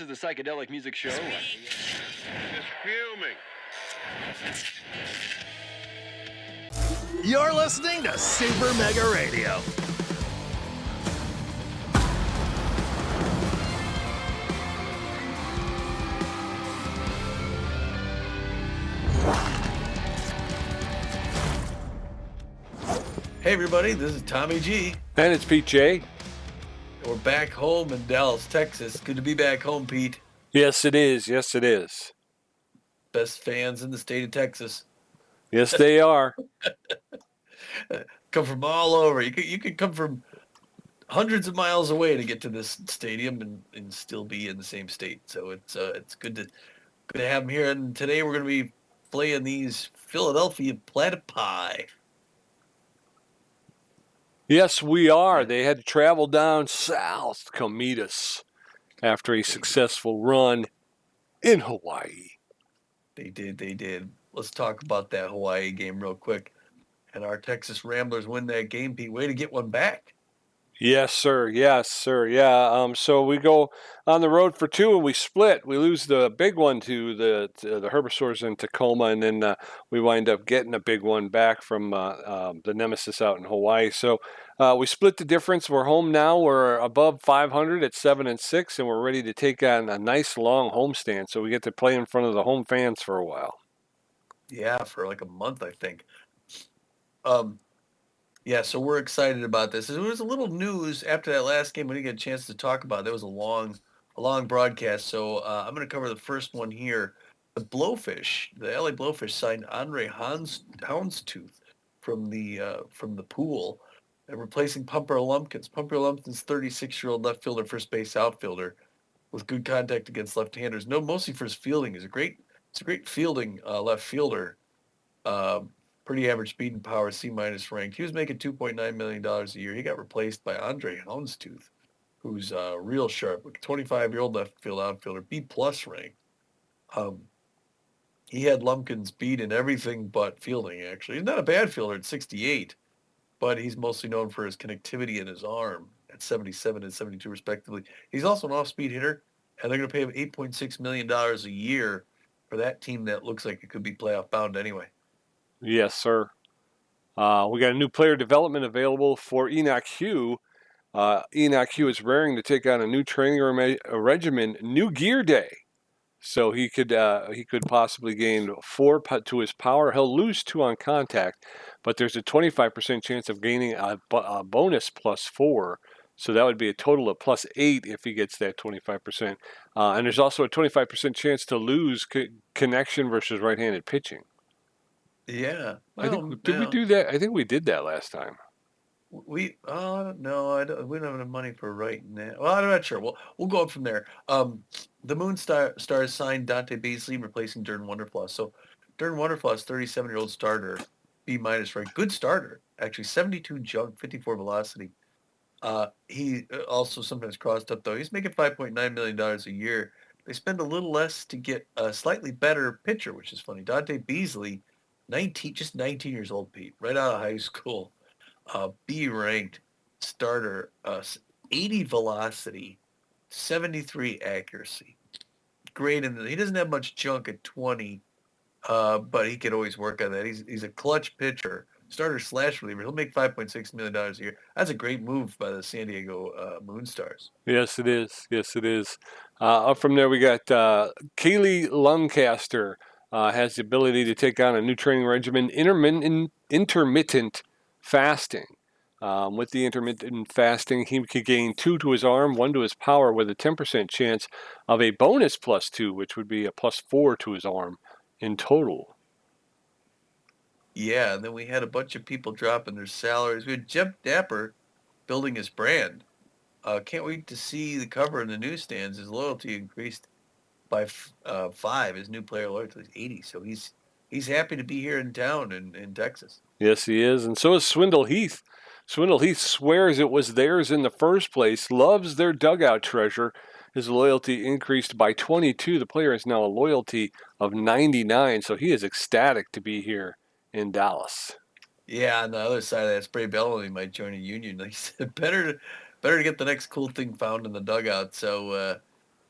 is the Psychedelic Music Show. Just fuming. You're listening to Super Mega Radio. Hey everybody, this is Tommy G. And it's Pete J. We're back home in Dallas, Texas. Good to be back home, Pete. Yes, it is. Yes, it is. Best fans in the state of Texas. Yes, they are. Come from all over. You could come from hundreds of miles away to get to this stadium and still be in the same state. So it's good to have them here. And today we're going to be playing these Philadelphia Platypi. Yes, we are. They had to travel down south to come meet us after a successful run in Hawaii. They did. Let's talk about that Hawaii game real quick. And our Texas Ramblers win that game, Pete. Way to get one back. Yes, sir. Yes, sir. Yeah. So we go on the road for two, and we split. We lose the big one to the Herbisaurs in Tacoma, and then we wind up getting a big one back from the Nemesis out in Hawaii. So we split the difference. We're home now. We're above 500 at 7-6, and we're ready to take on a nice long homestand. So we get to play in front of the home fans for a while. Yeah, for like a month, I think. Yeah, so we're excited about this. There was a little news after that last game we didn't get a chance to talk about. That was a long broadcast. So I'm going to cover the first one here. The Blowfish, the LA Blowfish signed Andre Houndstooth from the Pool, and replacing Pumper Lumpkins. Pumper Lumpkins, 36-year-old left fielder, first base outfielder with good contact against left-handers. No, mostly for his fielding. It's a great fielding left fielder. Pretty average speed and power, C- ranked. He was making $2.9 million a year. He got replaced by Andre Houndstooth, who's real sharp, like a 25-year-old left field outfielder, B+ ranked. He had Lumpkins beat in everything but fielding, actually. He's not a bad fielder at 68, but he's mostly known for his connectivity in his arm at 77 and 72, respectively. He's also an off-speed hitter, and they're going to pay him $8.6 million a year for that team that looks like it could be playoff bound anyway. Yes, sir. We got a new player development available for Enoch Hugh. Enoch Hugh is raring to take on a new training regimen, New Gear Day. So he could possibly gain 4 to his power. He'll lose 2 on contact, but there's a 25% chance of gaining a bonus +4. So that would be a total of +8 if he gets that 25%. And there's also a 25% chance to lose connection versus right-handed pitching. Yeah. Did we do that? I think we did that last time. No, we don't have enough money for right now. Well, I'm not sure. We'll go up from there. The Moon Stars signed Dante Beasley, replacing Dern Wonderfloss. So Dern Wonderfloss, 37-year-old starter, B- ranked, good starter. Actually, 72 jump, 54 velocity. He also sometimes crossed up though. He's making $5.9 million a year. They spend a little less to get a slightly better pitcher, which is funny. Dante Beasley, 19 years old, Pete, right out of high school. B ranked starter, 80 velocity, 73 accuracy. Great, and he doesn't have much junk at 20, but he could always work on that. He's a clutch pitcher, starter / reliever. He'll make $5.6 million a year. That's a great move by the San Diego Moonstars. Yes, it is. Yes, it is. Up from there, we got Kaylee Luncaster. Has the ability to take on a new training regimen, intermittent fasting. With the intermittent fasting, he could gain 2 to his arm, 1 to his power, with a 10% chance of a bonus +2, which would be a +4 to his arm in total. Yeah, and then we had a bunch of people dropping their salaries. We had Jeff Dapper building his brand. Can't wait to see the cover in the newsstands. His loyalty increased by 5. His new player loyalty is 80. So he's happy to be here in town in Texas. Yes, he is. And so is Swindle Heath. Swindle Heath swears it was theirs in the first place, loves their dugout treasure. His loyalty increased by 22. The player has now a loyalty of 99, so he is ecstatic to be here in Dallas. Yeah, on the other side of that, Spray Bellamy might join a union. Like he said, better to get the next cool thing found in the dugout. So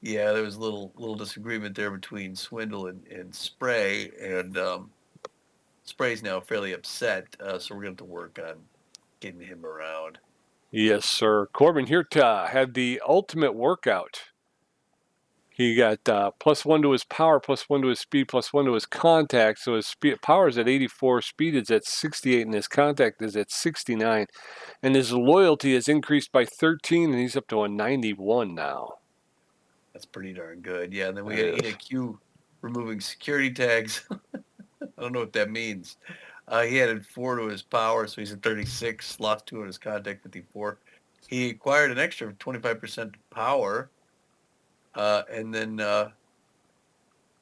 Yeah, there was a little disagreement there between Swindle and Spray, and Spray's now fairly upset, so we're going to have to work on getting him around. Yes, sir. Corbin Hirta had the ultimate workout. He got +1 to his power, +1 to his speed, +1 to his contact. So his power is at 84, speed is at 68, and his contact is at 69. And his loyalty has increased by 13, and he's up to a 91 now. That's pretty darn good. Yeah, and then we That got is. Ina Q removing security tags. I don't know what that means. He added 4 to his power, so he's at 36, lost 2 on his contact, 54. He acquired an extra 25% power, and then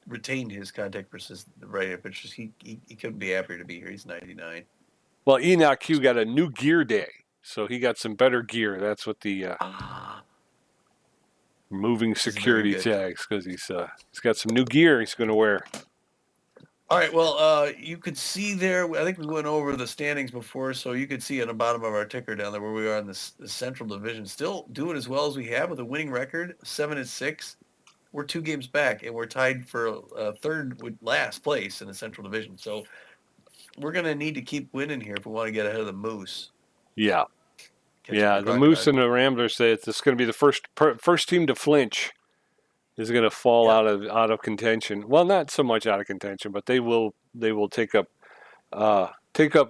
retained his contact versus the right pitchers. He couldn't be happier to be here. He's 99. Well, Enoch Q got a new gear day, so he got some better gear. That's what the moving This is very security good. tags, because he's got some new gear he's going to wear. All right, well, you could see there, I think we went over the standings before, so you could see on the bottom of our ticker down there where we are in the Central Division, still doing as well as we have with a winning record, 7-6. We're 2 games back, and we're tied for third with last place in the Central Division. So we're going to need to keep winning here if we want to get ahead of the Moose. Yeah. Catching The Moose and the Ramblers say it's going to be the first team to flinch is going to fall out of contention. Well, not so much out of contention, but they will take up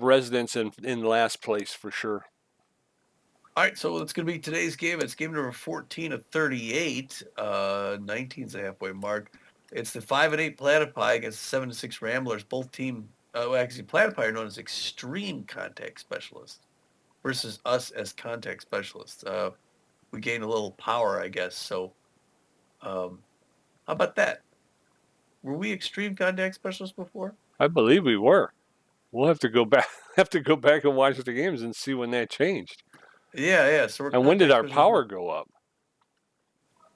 residence in last place for sure. All right, so it's going to be today's game. It's game number 14 of 38. 19 is the halfway mark. It's the 5-8 Platypi against the 7-6 Ramblers. Both team, actually, Platypi are known as extreme contact specialists versus us as contact specialists. We gain a little power, I guess. So, how about that? Were we extreme contact specialists before? I believe we were. We'll have to go back and watch the games and see when that changed. Yeah. So we're and when did our specialists power now. go up?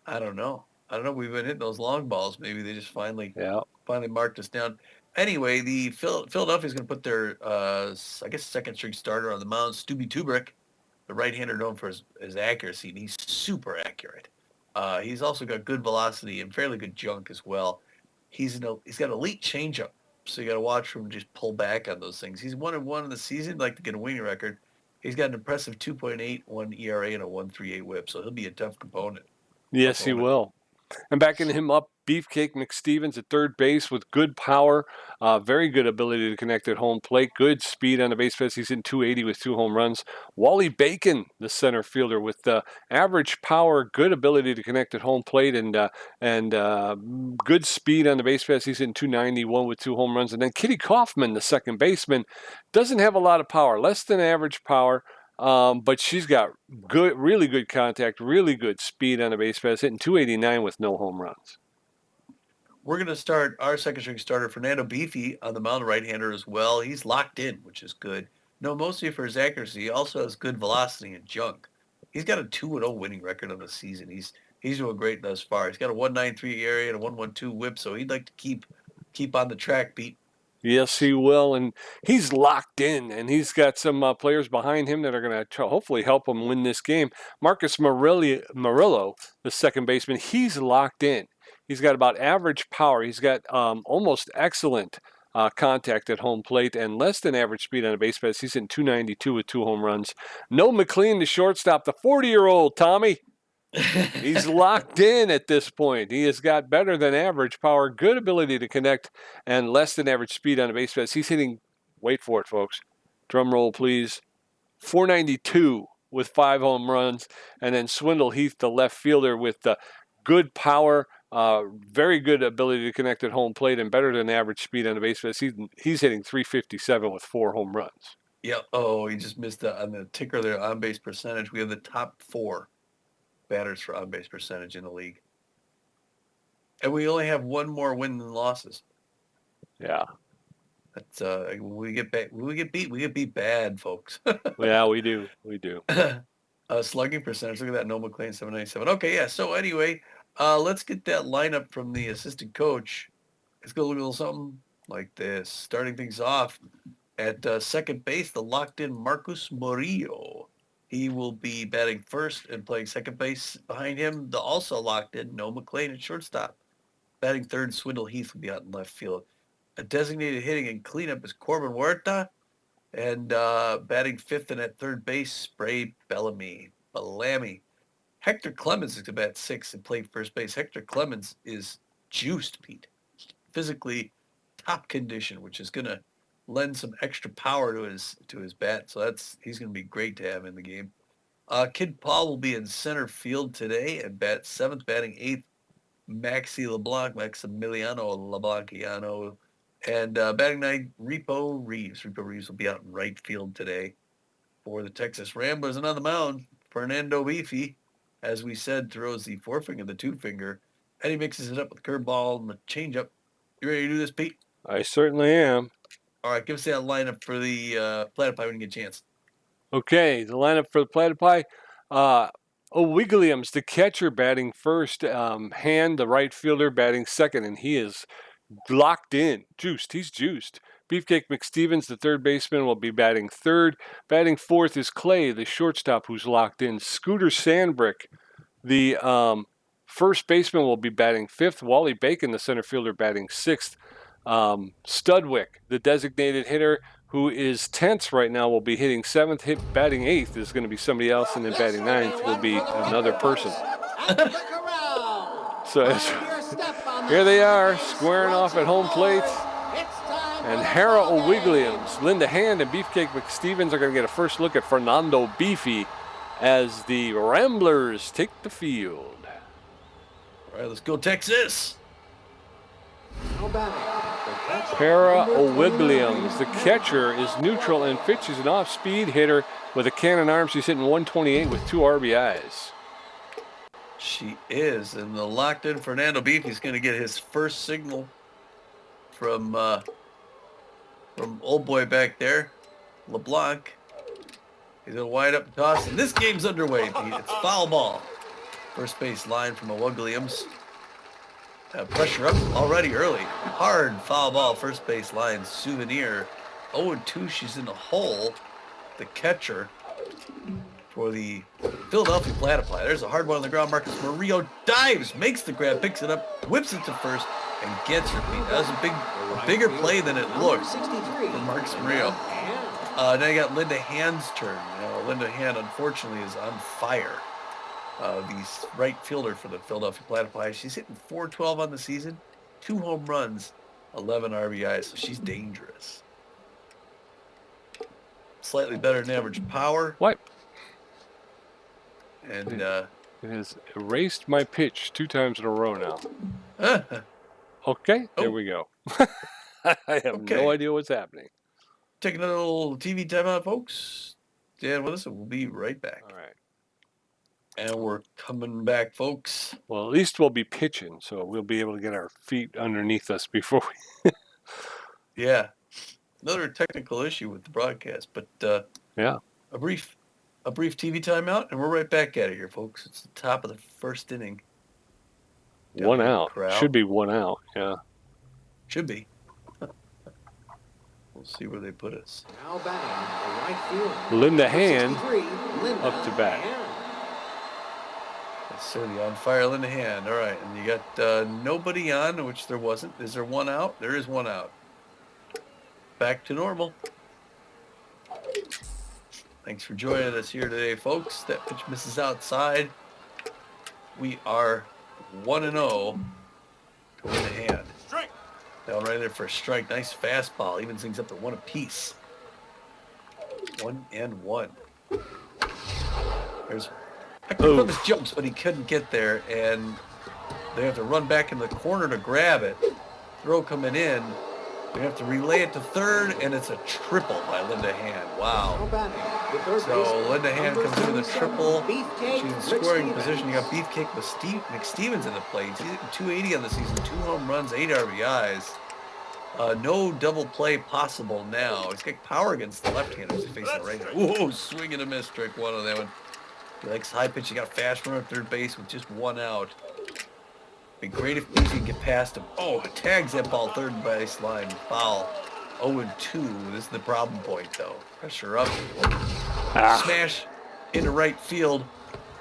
I don't know. We've been hitting those long balls. Maybe they just finally Yeah. marked us down. Anyway, the Philadelphia is going to put their, I guess, second string starter on the mound, Stubby Tubrick, the right-hander known for his accuracy, and he's super accurate. He's also got good velocity and fairly good junk as well. He's got elite changeup, so you got to watch for him just pull back on those things. He's 1-1 in the season, like to get a winning record. He's got an impressive 2.81 ERA and a 1.38 WHIP, so he'll be a tough component. Yes, he will. And backing him up, Beefcake McStevens at third base with good power, very good ability to connect at home plate, good speed on the base paths. He's in 280 with 2 home runs. Wally Bacon, the center fielder, with average power, good ability to connect at home plate, and good speed on the base paths. He's in 291 with 2 home runs. And then Kitty Kaufman, the second baseman, doesn't have a lot of power, less than average power. But she's got really good contact, really good speed on the base paths, hitting 289 with no home runs. We're going to start our second string starter, Fernando Beefy, on the mound, right-hander as well. He's locked in, which is good. No, mostly for his accuracy. He also has good velocity and junk. He's got a 2-0 winning record on the season. He's doing great thus far. He's got a 1.93 area and a 1.12 WHIP, so he'd like to keep on the track, Pete. Yes, he will, and he's locked in, and he's got some players behind him that are going to hopefully help him win this game. Marcus Murillo, the second baseman, he's locked in. He's got about average power. He's got almost excellent contact at home plate and less than average speed on a base paths. He's in 292 with 2 home runs. Noah McLean, the shortstop, the 40-year-old Tommy. He's locked in at this point. He has got better than average power, good ability to connect, and less than average speed on the base paths. He's hitting, wait for it, folks, drum roll, please, 492 with 5 home runs. And then Swindle Heath, the left fielder, with good power, very good ability to connect at home plate, and better than average speed on the base paths. He's hitting 357 with 4 home runs. Yeah. Oh, he just missed on the ticker there, on-base percentage. We have the top 4 batters for on-base percentage in the league. And we only have 1 more win than losses. Yeah. That's when we get beat bad, folks. Yeah, we do. Slugging percentage. Look at that. Noah McLean, 797. Okay, yeah. So anyway, let's get that lineup from the assistant coach. Let's go look a little something like this. Starting things off at second base, the locked-in Marcus Murillo. He will be batting first and playing second base behind him. The also locked in Noah McLean at shortstop. Batting third, Swindle Heath will be out in left field. A designated hitting and cleanup is Corbin Huerta. And batting fifth and at third base, Spray Bellamy. Hector Clemens is to bat sixth and play first base. Hector Clemens is juiced, Pete. Physically top condition, which is going to lend some extra power to his bat. So he's going to be great to have in the game. Kid Paul will be in center field today and bat seventh, batting eighth, Maximiliano LeBlanc. And batting ninth, Repo Reeves. Repo Reeves will be out in right field today for the Texas Ramblers. And on the mound, Fernando Beefy, as we said, throws the forefinger, the two-finger, and he mixes it up with the curveball and the changeup. You ready to do this, Pete? I certainly am. All right, give us that lineup for the Platypi when you get a chance. Okay, the lineup for the Platypi. O'Wiggiliams, the catcher, batting first. Hand, the right fielder, batting second, and he is locked in. Juiced. He's juiced. Beefcake McStevens, the third baseman, will be batting third. Batting fourth is Clay, the shortstop, who's locked in. Scooter Sandbrick, the first baseman, will be batting fifth. Wally Bacon, the center fielder, batting sixth. Studwick, the designated hitter, who is tense right now, will be hitting seventh. Batting eighth is going to be somebody else, and then batting ninth will be another person. So here they are, squaring off at home plate. And Hera O'Wiggiliams, Linda Hand, and Beefcake McStevens are going to get a first look at Fernando Beefy as the Ramblers take the field. All right, let's go Texas. Hera O'Wiggiliams, the catcher, is neutral and pitches an off-speed hitter with a cannon arm. She's hitting 128 with 2 RBIs. She is, and the locked-in Fernando Beefy's going to get his first signal from old boy back there, LeBlanc. He's going to wide up and toss, and this game's underway, Pete. It's foul ball. First base line from O'Wiggiliams. Pressure up already early. Hard foul ball, first base line. Souvenir. 0-2, she's in the hole. The catcher for the Philadelphia Platypi. There's a hard one on the ground. Marcus Murillo dives, makes the grab, picks it up, whips it to first, and gets her, Pete. That was a bigger play than it looked for Marcus Murillo. Now you got Linda Hand's turn. Linda Hand, unfortunately, is on fire. The right fielder for the Philadelphia Platypi. She's hitting .412 on the season, 2 home runs, 11 RBIs, so she's dangerous. Slightly better than average power. What? And it has erased my pitch 2 times in a row now. Okay, there we go. I have no idea what's happening. Taking a little TV timeout, folks. Dan with us, and we'll be right back. All right. And we're coming back, folks. Well, at least we'll be pitching, so we'll be able to get our feet underneath us before we... Yeah. Another technical issue with the broadcast, but yeah. A brief TV timeout, and we're right back at it here, folks. It's the top of the first inning. 1 out. Should be 1 out, yeah. Should be. We'll see where they put us. Now batting, the right field. Linda Hand up to bat. That's certainly on fire, Linda Hand. All right, and you got nobody on, which there wasn't. Is there 1 out? There is 1 out. Back to normal. Thanks for joining us here today, folks. That pitch misses outside. We are 1-0 to Linda Hand. Strike. Down right there for a strike. Nice fastball. Even things up to 1 apiece. 1-1. There's Hector Clemens jumps, but he couldn't get there, and they have to run back in the corner to grab it. Throw coming in. They have to relay it to third, and it's a triple by Linda Hand. Wow. So Linda Hand comes in with a triple. She's in scoring position. You got Beefcake McStevens in the plate. He's hitting 280 on the season, 2 home runs, 8 RBIs. No double play possible now. He's got power against the left-handers. He's facing the right-hander. Whoa, swing and a miss, strike 1 on that one. He likes high pitch. He got fast runner at third base with just 1 out. Be great if Beefy can get past him. Oh, tags that ball third base line. Foul. 0-2. This is the problem point, though. Pressure up. Smash. into right field.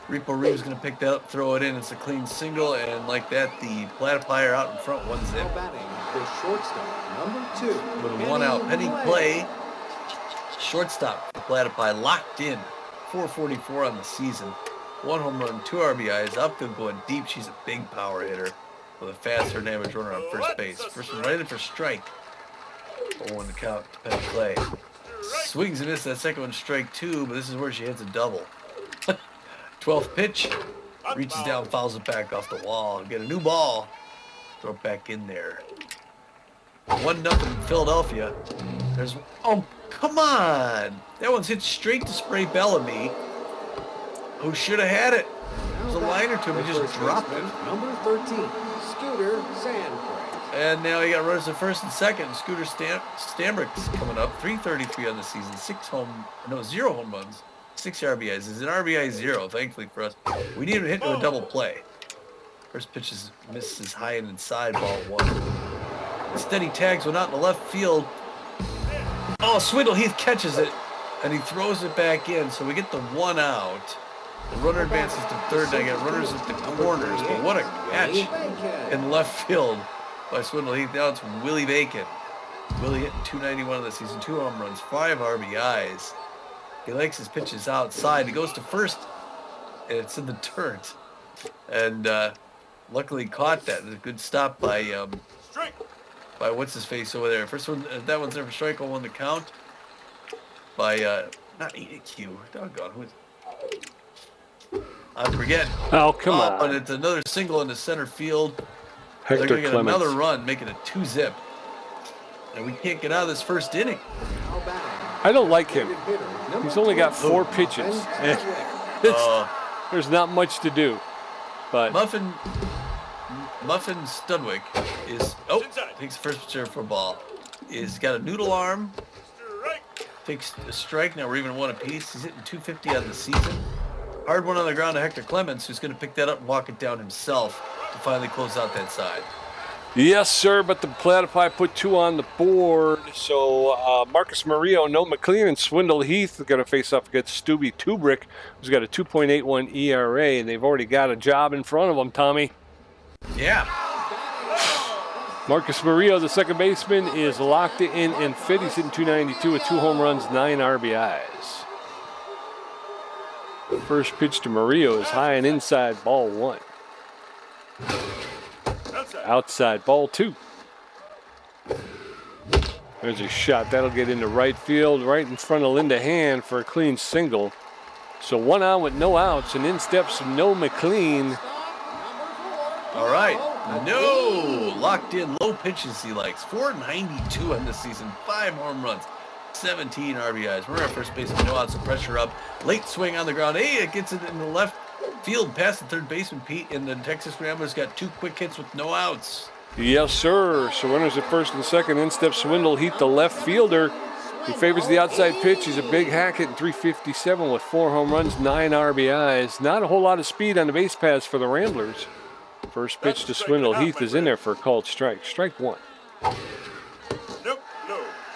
Repo Reeves going to pick that up, throw it in. It's a clean single, and like that, the Platypi are out in front, 1-0. Now batting, the shortstop, number 2. With 1 out. Penny Play, shortstop, the Platypi locked in. 444 on the season. 1 home run, 2 RBIs. Outfield going deep. She's a big power hitter with a faster damage runner on first base. First one right in for strike. 0-1 to count to Penny Play. Swings and misses that second one, strike 2, but this is where she hits a double. 12th pitch, reaches down, fouls it back off the wall. Get a new ball, throw it back in there. 1-0 Philadelphia. There's, oh, come on. That one's hit straight to Spray Bellamy, who should have had it. There's a liner to him, he just dropped it. Number 13, Scooter Sandberg. And now you got runners at first and second. Scooter Stambrick's coming up, 333 on the season, 0 home runs. 6 RBIs. Is an RBI 0, thankfully for us. We need him to hit to a double play. First pitch misses high and inside, ball 1. Steady tags one out in the left field. Oh, Swindle Heath catches it, and he throws it back in, so we get the 1 out. The runner advances to third, and I got runners at the corners, but what a catch in left field by Swindle Heath. Now it's Willie Bacon. Willie hitting 291 of the season, 2 home runs, 5 RBIs. He likes his pitches outside. He goes to first, and it's in the dirt. And luckily caught that. A good stop by what's his face over there. First one, that one's there for strike. 1 to count. By not EQ. Doggone, who is? I forget. Oh, come on! But it's another single into center field. Hector They're going to get Clemens. another run, making it 2-zip. And we can't get out of this first inning. Now batting, I don't like him. hitter, number He's only got 4 20, pitches. Ben There's not much to do. But Muffin Studwick is takes the first pitch for a ball. Is got a noodle arm. Takes a strike. Now we're even 1 apiece. He's hitting 250 on the season. Hard one on the ground to Hector Clemens, who's going to pick that up and walk it down himself to finally close out that side. yes, sir, but the Platypi put 2 on the board. So Marcus Murillo, Noah McLean, and Swindle Heath are going to face off against Stubby Tubrick, who's got a 2.81 ERA, and they've already got a job in front of them, Tommy. Yeah. Marcus Murillo, the second baseman, is locked in and fit. He's hitting 292 with 2 home runs, 9 RBIs. The first pitch to Murillo is high and inside, ball 1. Outside, ball 2. There's a shot. That'll get into right field, right in front of Linda Hand for a clean single. So 1 out with no outs, and in steps Noah McLean. All right. No. Locked in. Low pitches he likes. 492 on this season. 5 home runs. 17 RBIs. We're at first base with no outs. The pressure up. Late swing on the ground. Hey, it gets it in the left field past the third baseman, Pete. And the Texas Ramblers got 2 quick hits with no outs. Yes, sir. So runners at first and second. In steps Swindle Heath, the left fielder. He favors the outside pitch. He's a big hack hitting 357 with 4 home runs, 9 RBIs. Not a whole lot of speed on the base paths for the Ramblers. First pitch to Swindle Heath is in there for a called strike. Strike 1.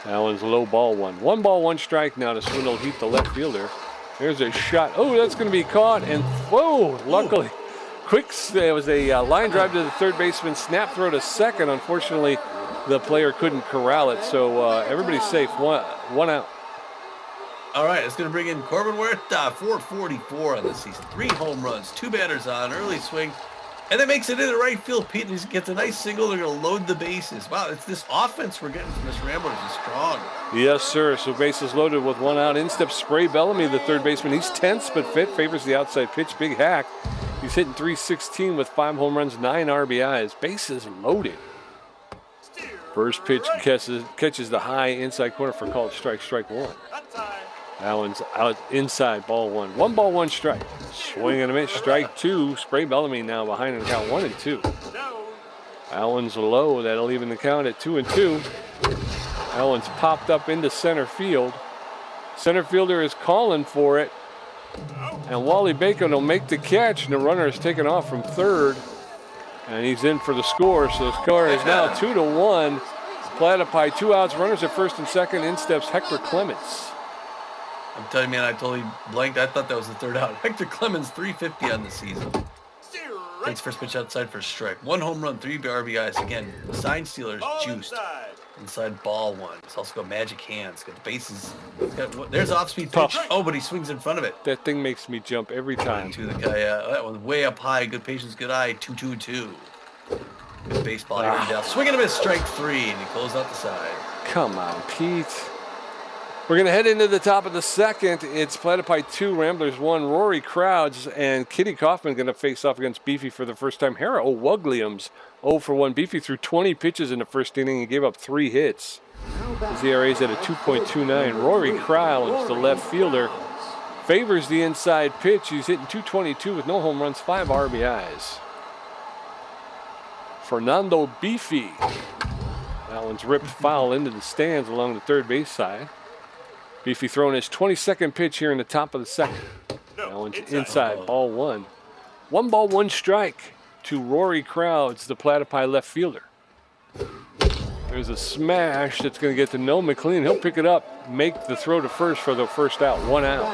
That one's low, ball 1. 1 ball, 1 strike now to Swindle Heath, the left fielder. There's a shot. Oh, that's going to be caught. And whoa, luckily. It was a line drive to the third baseman, snap throw to second. Unfortunately, the player couldn't corral it. So everybody's safe. 1 out. All right, it's going to bring in Corbin Huerta, 444 on the season. 3 home runs, 2 batters on, early swing. And that makes it into right field. Pete gets a nice single. They're going to load the bases. Wow, it's this offense we're getting from this Ramblers is strong. Yes, sir. So bases loaded with 1 out. In steps Spray Bellamy, the third baseman. He's tense but fit. Favors the outside pitch. Big hack. He's hitting 316 with 5 home runs, 9 RBIs. Bases loaded. First pitch catches the high inside corner for called strike. Strike 1. That one's out inside, ball 1. 1 ball, 1 strike. Swing and a miss, strike 2. Spray Bellamy now behind in the count 1-2. That one's low. That'll even the count at 2-2. That one's popped up into center field. Center fielder is calling for it. And Wally Bacon will make the catch, and the runner is taken off from third. And he's in for the score. So the score is now 2-1. Platypi, 2 outs. Runners at first and second. In steps Hector Clemens. I'm telling you, man, I totally blanked. I thought that was the third out. Hector Clemens, 350 on the season. Takes first pitch outside for a strike. 1 home run, 3 RBIs. Again, sign stealers juiced. Inside ball 1. He's also got magic hands. Got the bases. There's off-speed pitch. Oh, but he swings in front of it. That thing makes me jump every time. To the guy. That one's way up high. Good patience, good eye. 2-2-2. Good baseball here and down. Swing and a miss, strike 3, and he closed out the side. Come on, Pete. We're going to head into the top of the second. It's Platypi 2, Ramblers 1. Rory Crowds and Kitty Kaufman going to face off against Beefy for the first time. Hera O'Wugliams 0 for 1. Beefy threw 20 pitches in the first inning and gave up 3 hits. His ERA is at a 2.29. Rory Crowds, the left fielder, favors the inside pitch. He's hitting 222 with no home runs, 5 RBIs. Fernando Beefy. That one's ripped foul into the stands along the third base side. Beefy throwing his 22nd pitch here in the top of the second. That one's inside, ball 1. 1 ball, 1 strike to Rory Crowds, the Platypi left fielder. There's a smash that's going to get to Noah McLean. He'll pick it up, make the throw to first for the first out. 1 out.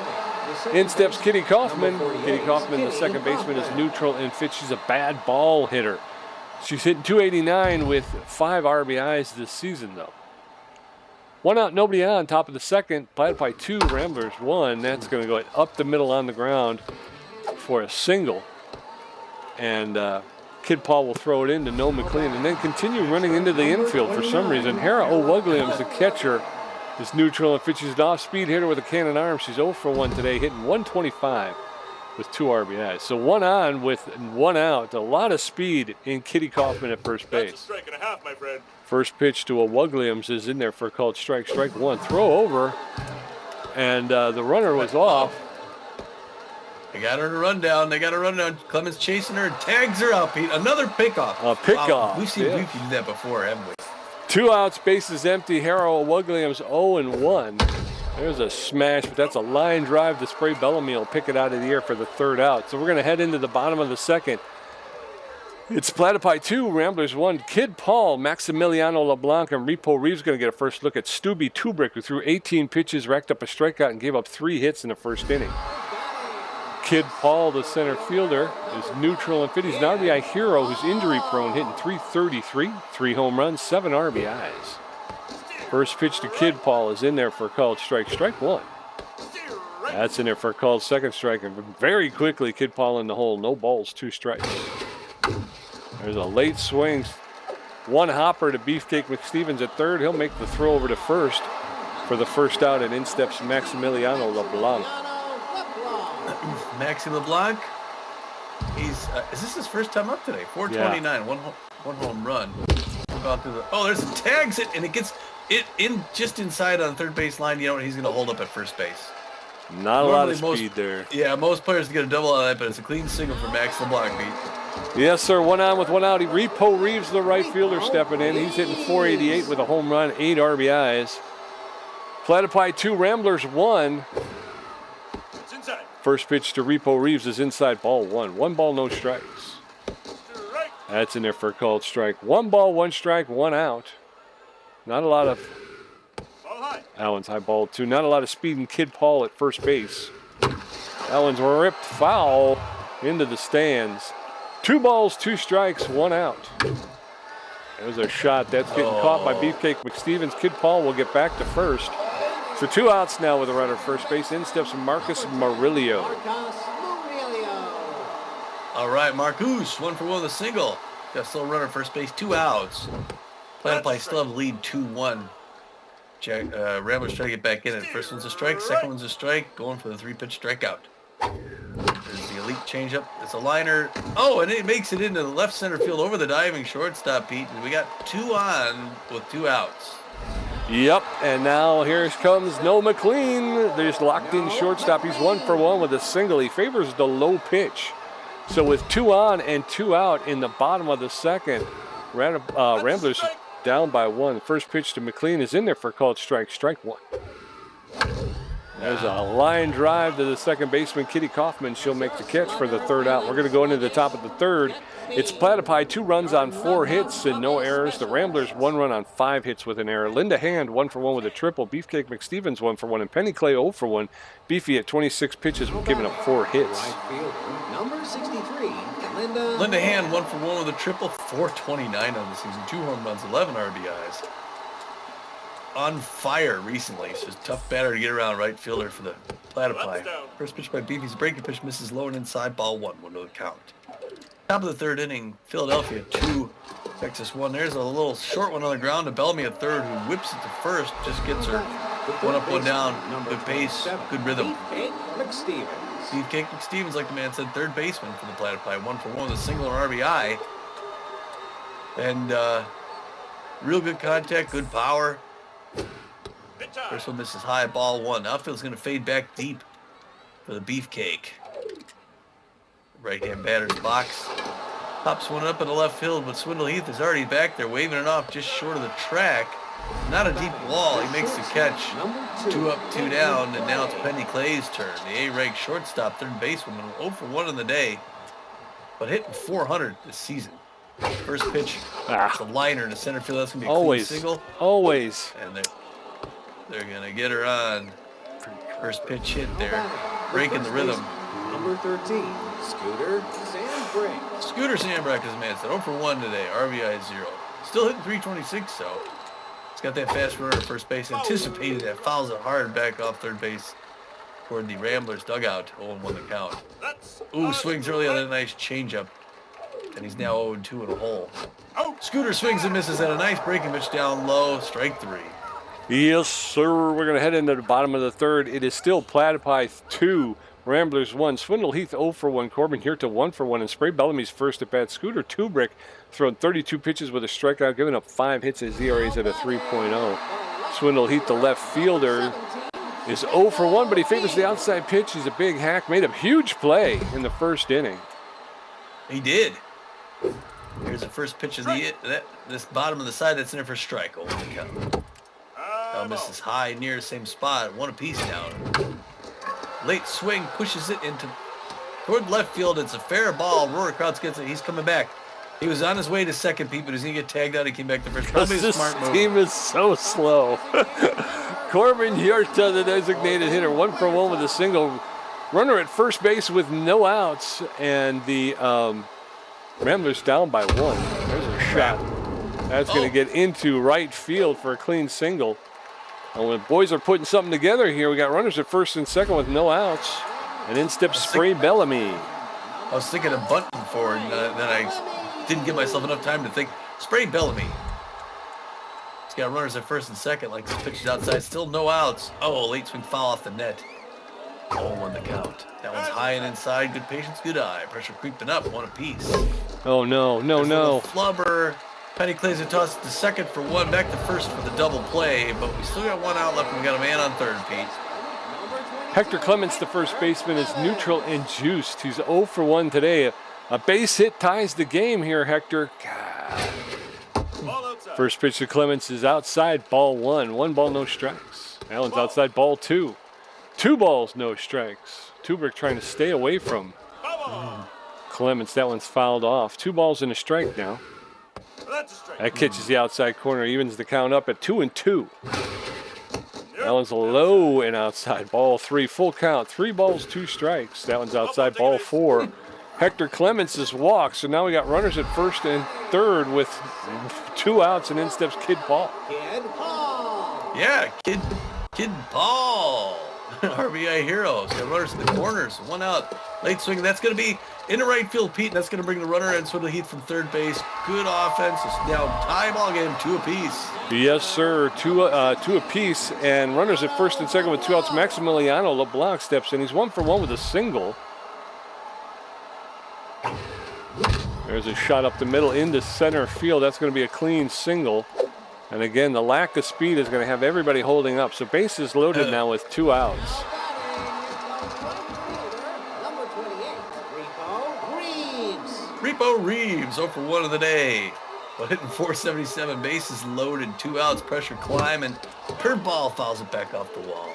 In steps Kitty Kaufman. Kitty Kaufman, the second baseman, is neutral and fit. She's a bad ball hitter. She's hitting 289 with 5 RBIs this season, though. 1 out, nobody on, top of the second. Platypi 2, Ramblers 1. That's going to go up the middle on the ground for a single. And Kid Paul will throw it in to Noah McLean and then continue running into the infield for some reason. Hera O'Wugliams, the catcher, is neutral and pitches an off-speed hitter with a cannon arm. She's 0 for 1 today, hitting 125 with 2 RBIs. So 1 on with 1 out. A lot of speed in Kitty Kaufman at first base. That's a strike and a half, my friend. First pitch to O'Wugliams is in there for a called strike. Strike 1. Throw over. And the runner was off. They got her to run down. Clemens chasing her and tags her out, Pete. Another pickoff. A pickoff. Wow. We've seen Beefy do that before, haven't we? 2 outs, bases empty. Hera O'Wugliams 0-1. There's a smash, but that's a line drive to Spray Bellamy. Will pick it out of the air for the 3rd out. So we're going to head into the bottom of the second. It's Platypi 2, Ramblers 1. Kid Paul, Maximiliano LeBlanc, and Repo Reeves going to get a first look at Stubby Tubrick, who threw 18 pitches, racked up a strikeout, and gave up 3 hits in the first inning. Kid Paul, the center fielder, is neutral and fit. He's an RBI hero who's injury prone, hitting 333, 3 home runs, 7 RBIs. First pitch to Kid Paul is in there for a called strike. Strike 1. That's in there for a called second strike. And very quickly, Kid Paul in the hole. No balls, 2 strikes. There's a late swing. 1 hopper to Beefcake McStevens at third. He'll make the throw over to first for the first out, and in steps Maximiliano LeBlanc. Maxi LeBlanc. Is this his first time up today? 429, yeah. one home run. There's a tags it, and it gets it in just inside on third base line. You know what? He's going to hold up at first base. Not a lot of speed there. Yeah, most players get a double on that, but it's a clean single for Max LeBlanc, Pete. Yes, sir. 1 on with 1 out. Repo Reeves, the right fielder, stepping in. He's hitting 488 with a home run, 8 RBIs. Platypi 2, Ramblers 1. First pitch to Repo Reeves is inside, ball 1. 1 ball, no strikes. That's in there for a called strike. 1 ball, 1 strike, 1 out. Not a lot of... That one's high, ball 2. Not a lot of speed in Kid Paul at first base. That one's ripped foul into the stands. 2 balls, 2 strikes, 1 out. There's a shot. That's getting caught by Beefcake McStevens. Kid Paul will get back to first. So 2 outs now with a runner at first base. In steps Marcus Murillo. All right, Marcus, 1 for 1 with a single. Got a slow runner at first base, 2 outs. Platypi still have the lead 2-1. Ramblers try to get back in it. First one's a strike, second one's a strike. Going for the 3-pitch strikeout. There's the elite changeup. It's a liner. Oh, and it makes it into the left center field over the diving shortstop, Pete. And we got 2 on with 2 outs. Yep, and now here comes Noah McLean. They're just locked in shortstop. He's 1 for 1 with a single. He favors the low pitch. So with 2 on and 2 out in the bottom of the second, Ramblers down by 1. First pitch to McLean is in there for a called strike. Strike 1. There's a line drive to the second baseman, Kitty Kaufman. She'll make the catch for the third out. We're going to go into the top of the third. It's Platypi, 2 runs on 4 hits and no errors. The Ramblers, 1 run on 5 hits with an error. Linda Hand, 1 for 1 with a triple. Beefcake McStevens, 1 for 1. And Penny Clay, 0 for 1. Beefy at 26 pitches, giving up 4 hits. Right fielder, number 63, Linda Hand, 1 for 1 with a triple, 429 on the season. 2 home runs, 11 RBIs. On fire recently, so it's a tough batter to get around, right fielder for the Platypi. First pitch by Beefy's breaking pitch misses low and inside, ball 1, 1 to the count. Top of the third inning, Philadelphia 2, Texas 1. There's a little short one on the ground to Bellamy at third, who whips it to first, just gets her 1 up, 1 down. Good pace, good rhythm. Beefcake McStevens, like the man said, third baseman for the Platypi, 1 for 1 with a single and RBI. And real good contact, good power. First one misses high, ball 1. Outfield's going to fade back deep for the Beefcake. Right-hand batter's box. Pops one up in the left field, but Swindle Heath is already back there, waving it off just short of the track. Not a deep wall. He makes the catch. 2 up, 2 down, and now it's Penny Clay's turn. The A-ranked shortstop, third baseman, 0 for 1 in the day, but hitting 400 this season. First pitch, it's a liner in the center field. That's going to be a clean single. Always. And they're going to get her on. First pitch hit there, breaking the rhythm. Number 13, Scooter Sandbrink. Scooter Sandbrink, as a man said, 0 for 1 today, RBI 0. Still hitting 326, though. He's got that fast runner at first base. Anticipated that, fouls it hard back off third base toward the Ramblers dugout. 0-1 the count. Ooh, swings early on a nice changeup. And he's now 0-2 in a hole. Scooter swings and misses at a nice breaking pitch down low, strike 3. Yes, sir. We're going to head into the bottom of the third. It is still Platypi 2, Ramblers 1. Swindle Heath 0 for 1. Corbin Hirta 1 for 1. And Spray Bellamy's first at bat. Scooter Tubrick thrown 32 pitches with a strikeout, giving up 5 hits. His ERA is at a 3.0. Swindle Heath, the left fielder, is 0 for 1, but he favors the outside pitch. He's a big hack. Made a huge play in the first inning. He did. Here's the first pitch of this bottom of the side. That's in there for strike. 0 the count. Now misses high near the same spot. 1 apiece down. Late swing pushes it into toward left field. It's a fair ball. Roar Krauts gets it. He's coming back. He was on his way to second, Pete, but he's going to get tagged out. He came back to first. Probably a smart move. This team is so slow. Corbin Hirta, the designated hitter, 1 for 1 with a single. Runner at first base with no outs, and the Ramblers down by 1. There's a shot. That's going to get into right field for a clean single. And when boys are putting something together here, we got runners at first and second with no outs. And in steps Spray Bellamy. I was thinking of bunting forward, and then I didn't give myself enough time to think. Spray Bellamy. He's got runners at first and second, like this pitch is outside. Still no outs. Oh, late swing foul off the net. 0-1 the count. That one's high and inside. Good patience, good eye. Pressure creeping up. 1 apiece. Oh, no. Flubber. Penny Clay's a toss to second for 1. Back to first for the double play, but we still got 1 out left, and we got a man on third, Pete. Hector Clements, the first baseman, is neutral and juiced. He's 0 for 1 today. A base hit ties the game here, Hector. God. First pitch to Clements is outside, ball 1. 1 ball, no strikes. Allen's outside, ball 2. 2 balls, no strikes. Tubrick trying to stay away from Clements. That one's fouled off. 2 balls and a strike now. That catches the outside corner, evens the count up at 2-2. That one's a low and outside, ball 3, full count, 3 balls, 2 strikes. That one's outside, ball 4. Hector Clements is walked, so now we got runners at first and third with 2 outs, and in steps Kid Paul. Yeah, Kid Paul. RBI hero. He's got runners in the corners, 1 out. Late swing, that's going to be in the right field, Pete, and that's going to bring the runner in. Swindle Heath from third base. Good offense. It's now tie ball game, 2 apiece. Yes, sir. 2 apiece, and runners at first and second with 2 outs. Maximiliano LeBlanc steps in. He's 1 for 1 with a single. There's a shot up the middle into center field. That's going to be a clean single. And again, the lack of speed is going to have everybody holding up. So bases loaded now with 2 outs. Repo Reeves, 0 for 1 of the day. But hitting 477, bases loaded, 2 outs, pressure climbing. Curveball fouls it back off the wall.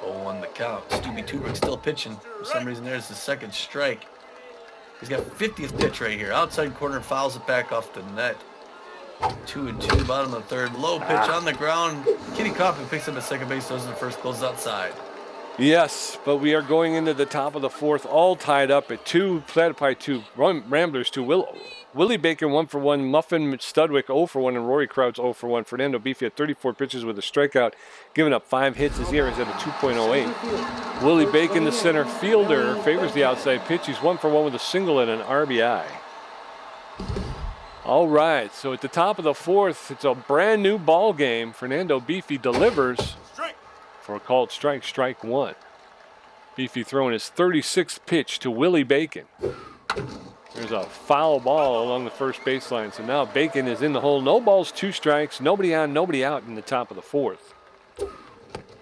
0-1 the count. Stubby Tubrick still pitching. For some reason, there's the second strike. He's got 50th pitch right here. Outside corner, fouls it back off the net. 2-2, bottom of the third. Low pitch on the ground. Kitty Kaufman picks up at second base, throws in the first, closes outside. Yes, but we are going into the top of the fourth, all tied up at 2. Platypi 2, Ramblers 2. Willie Bacon 1 for 1. Muffin Studwick 0 for 1, and Rory Krauts 0 for 1. Fernando Beefy had 34 pitches with a strikeout, giving up 5 hits. His ERA is at a 2.08. Willie Bacon, the center fielder, favors the outside pitch. He's 1 for 1 with a single and an RBI. All right, so at the top of the fourth, it's a brand new ball game. Fernando Beefy delivers for a called strike, strike 1. Beefy throwing his 36th pitch to Willie Bacon. There's a foul ball along the first baseline. So now Bacon is in the hole. No balls, 2 strikes. Nobody on, nobody out in the top of the fourth.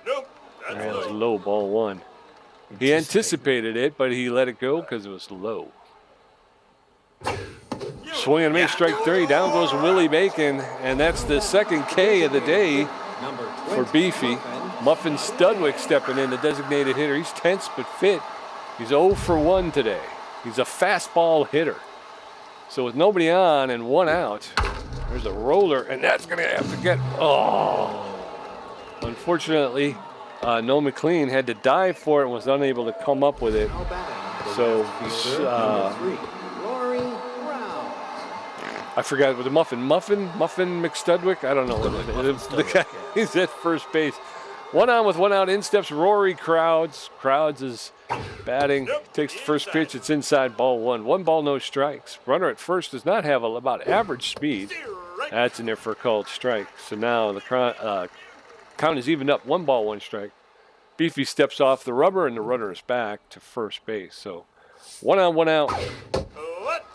Nope. That was low, ball 1. He anticipated it, but he let it go because it was low. Swing and a miss, strike 3. Down goes Willie Bacon, and that's the second K of the day for Beefy. Muffin Studwick stepping in, the designated hitter. He's tense but fit. He's 0 for 1 today. He's a fastball hitter. So with nobody on and 1 out, there's a roller, and that's going to have to get... Oh! Unfortunately, Noah McLean had to dive for it and was unable to come up with it. So I forgot what the Muffin McStudwick. I don't know what it is. The guy, he's at first base. 1 on with 1 out. In steps Rory Krauts. Krauts is batting. Takes the first pitch. It's inside, ball 1. 1 ball, no strikes. Runner at first does not have about average speed. That's in there for a called strike. So now the count is evened up. 1 ball, 1 strike. Beefy steps off the rubber, and the runner is back to first base. So 1 on, 1 out.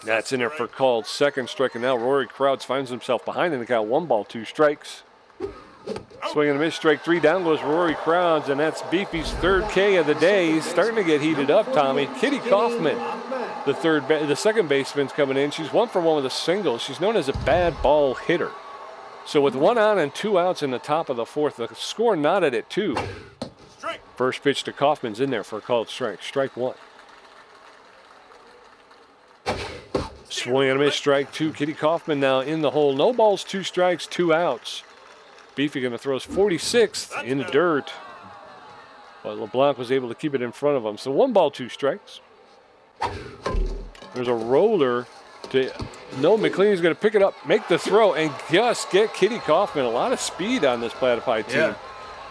That's in there for called second strike. And now Rory Krauts finds himself behind in the count. 1 ball, 2 strikes. Swing and a miss, strike 3. Down goes Rory Krauts, and that's Beefy's 3rd K of the day. He's starting to get heated up, Tommy. Kitty Kaufman, the second baseman's coming in. She's 1 for 1 with a single. She's known as a bad ball hitter. So with 1 on and 2 outs in the top of the fourth, the score knotted at 2. First pitch to Kaufman's in there for a called strike. Strike 1. Swing and a miss, strike 2. Kitty Kaufman now in the hole. No balls, 2 strikes, 2 outs. Beefy going to throw his 46th in the dirt. But LeBlanc was able to keep it in front of him. So 1 ball, 2 strikes. There's a roller to Noah McLean. Is going to pick it up, make the throw, and just get Kitty Kaufman. A lot of speed on this Platypi team. Yeah.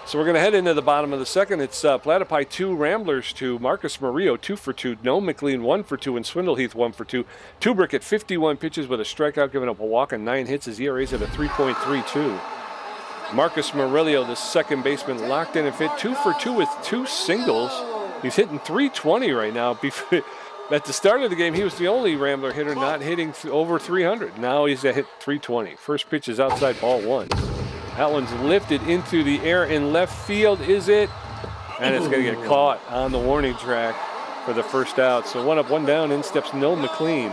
So we're going to head into the bottom of the second. It's Platypi 2, Ramblers 2, Marcus Murillo 2 for 2, Noah McLean 1 for 2, and Swindleheath 1 for 2. Tubrick at 51 pitches with a strikeout, giving up a walk and 9 hits. His ERA is at a 3.32. Marcus Murillo, the second baseman, locked in and fit, 2 for 2 with 2 singles. He's hitting 320 right now. At the start of the game, he was the only Rambler hitter not hitting over 300. Now he's at hit 320. First pitch is outside, ball 1. That one's lifted into the air in left field. Is it? And it's going to get caught on the warning track for the first out. So 1 up, 1 down. In steps Noah McLean.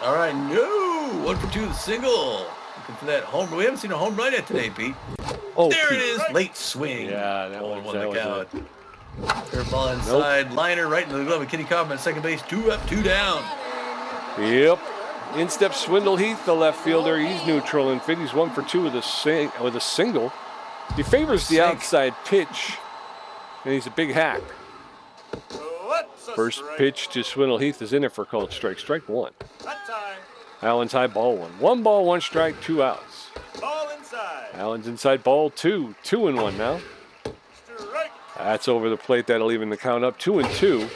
All right, no. 1 for 2, the single. Looking for that home. We haven't seen a home run yet today, Pete. Oh, there Pete. It is. Late swing. Yeah, that one the count. Curveball inside. Nope. Liner right into the glove of Kitty Kaufman at second base. 2 up, 2 down. Yep. In steps Swindleheath, the left fielder. He's neutral and fit. He's 1 for 2 with a single. He favors the outside pitch, and he's a big hack. First pitch to Swindleheath is in there for a called strike. Strike 1. Allen's high, ball 1. 1 ball, 1 strike, 2 outs. Ball inside. Allen's inside, ball 2. 2 and 1 now. Strike. That's over the plate. That'll even the count up. 2 and 2.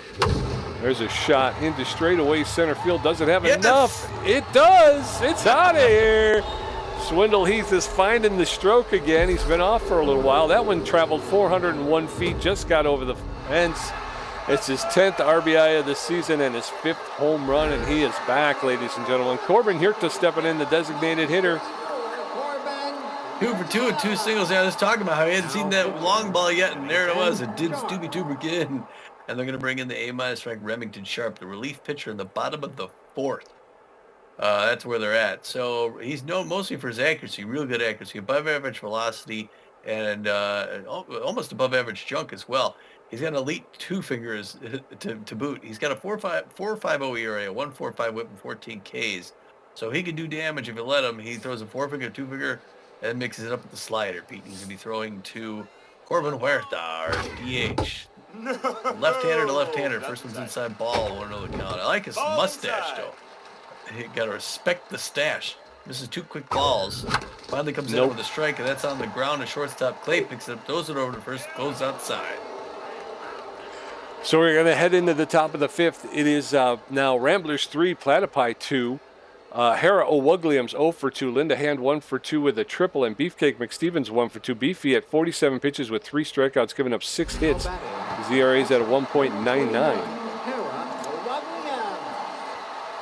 There's a shot into straightaway center field. Does it have enough? It does. It's out of here. Swindleheath is finding the stroke again. He's been off for a little while. That one traveled 401 feet, just got over the fence. It's his 10th RBI of the season and his 5th home run, and he is back, ladies and gentlemen. Corbin Hirta stepping in, the designated hitter. 2 for 2 and 2 singles. I was talking about how he hadn't seen that long ball yet, and there it was. It did Stubby Tubrick in. And they're going to bring in the A-minus ranked Remington Sharp, the relief pitcher in the bottom of the 4th. That's where they're at. So he's known mostly for his accuracy, real good accuracy, above average velocity, and almost above average junk as well. He's got an elite two fingers to boot. He's got a 4.50 ERA, a 1.45 WHIP, and 14 Ks. So he can do damage if you let him. He throws a four finger, two finger, and mixes it up with the slider. Pete, he's gonna be throwing to Corbin Huerta, our DH. Left-hander to left-hander. First one's inside ball. I want to know the count. I like his mustache though. You gotta respect the stash. Misses two quick balls. Finally comes in with a strike, and that's on the ground. A shortstop Clay picks it up, throws it over to first, goes outside. So we're going to head into the top of the fifth. It is now Ramblers 3, Platypi 2. Hera O'Wugliams 0 for 2. Linda Hand 1 for 2 with a triple. And Beefcake McStevens 1 for 2. Beefy at 47 pitches with 3 strikeouts, giving up 6 hits. His ERA is at a 1.99.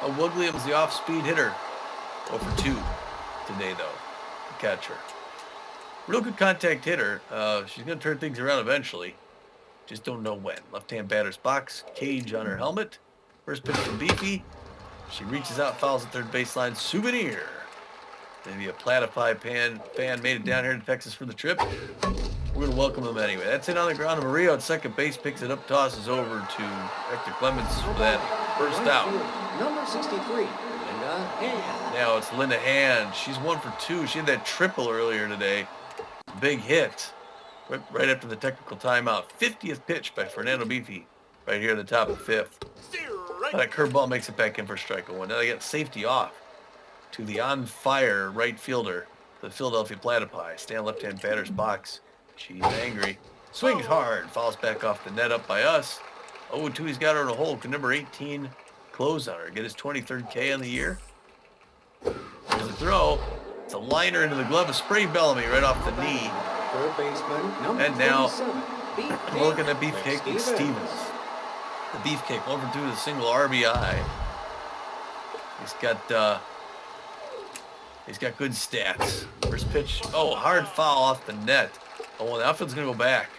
O'Wugliams, the off-speed hitter. 0 for 2 today, though. The catcher. Real good contact hitter. She's going to turn things around eventually. Just don't know when. Left-hand batter's box. Cage on her helmet. First pitch from Beefy. She reaches out, fouls at third baseline. Souvenir. Maybe a Platypi fan made it down here to Texas for the trip. We're going to welcome them anyway. That's it on the ground. Mario at second base picks it up, tosses over to Hector Clemens for that first out. Number 63, Linda Hand. Now it's Linda Hand. She's 1 for 2. She had that triple earlier today. Big hit. Right after the technical timeout. 50th pitch by Fernando Beefy. Right here at the top of the fifth. That curveball makes it back in for strike one. Now they get safety off to the on-fire right fielder, the Philadelphia Platypi. Stand left-hand batter's box. She's angry. Swings hard. Falls back off the net up by us. 0-2, he's got her in a hole. Can number 18 close on her? Get his 23rd K on the year. There's a throw. It's a liner into the glove of Spray Bellamy right off the knee. Third baseman, number And now, 47, looking at Beefcake McStevens. The Beefcake 1 for 2 with a single RBI. He's got good stats. First pitch, hard foul off the net. Oh, the outfield's gonna go back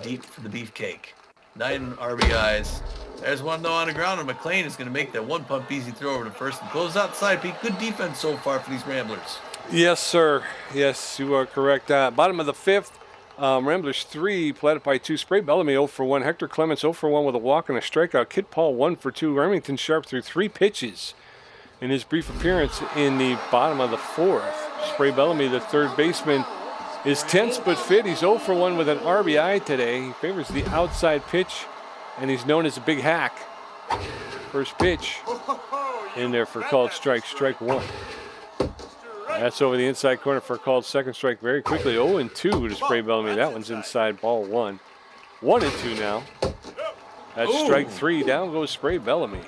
deep for the Beefcake. 9 RBIs. There's one though on the ground, and McLean is gonna make that one pump easy throw over to first and goes outside. Pete, good defense so far for these Ramblers. Yes, sir. Yes, you are correct. Bottom of the fifth, Ramblers 3, Platypi 2, Spray Bellamy 0 for 1, Hector Clemens 0 for 1 with a walk and a strikeout, Kid Paul 1 for 2, Remington Sharp threw 3 pitches in his brief appearance in the bottom of the fourth. Spray Bellamy, the third baseman, is tense but fit. He's 0 for 1 with an RBI today. He favors the outside pitch, and he's known as a big hack. First pitch in there for called strike, strike one. That's over the inside corner for a called second strike very quickly. 0-2 to Spray Bellamy. That one's inside, ball one. 1-2 now. That's strike 3. Down goes Spray Bellamy.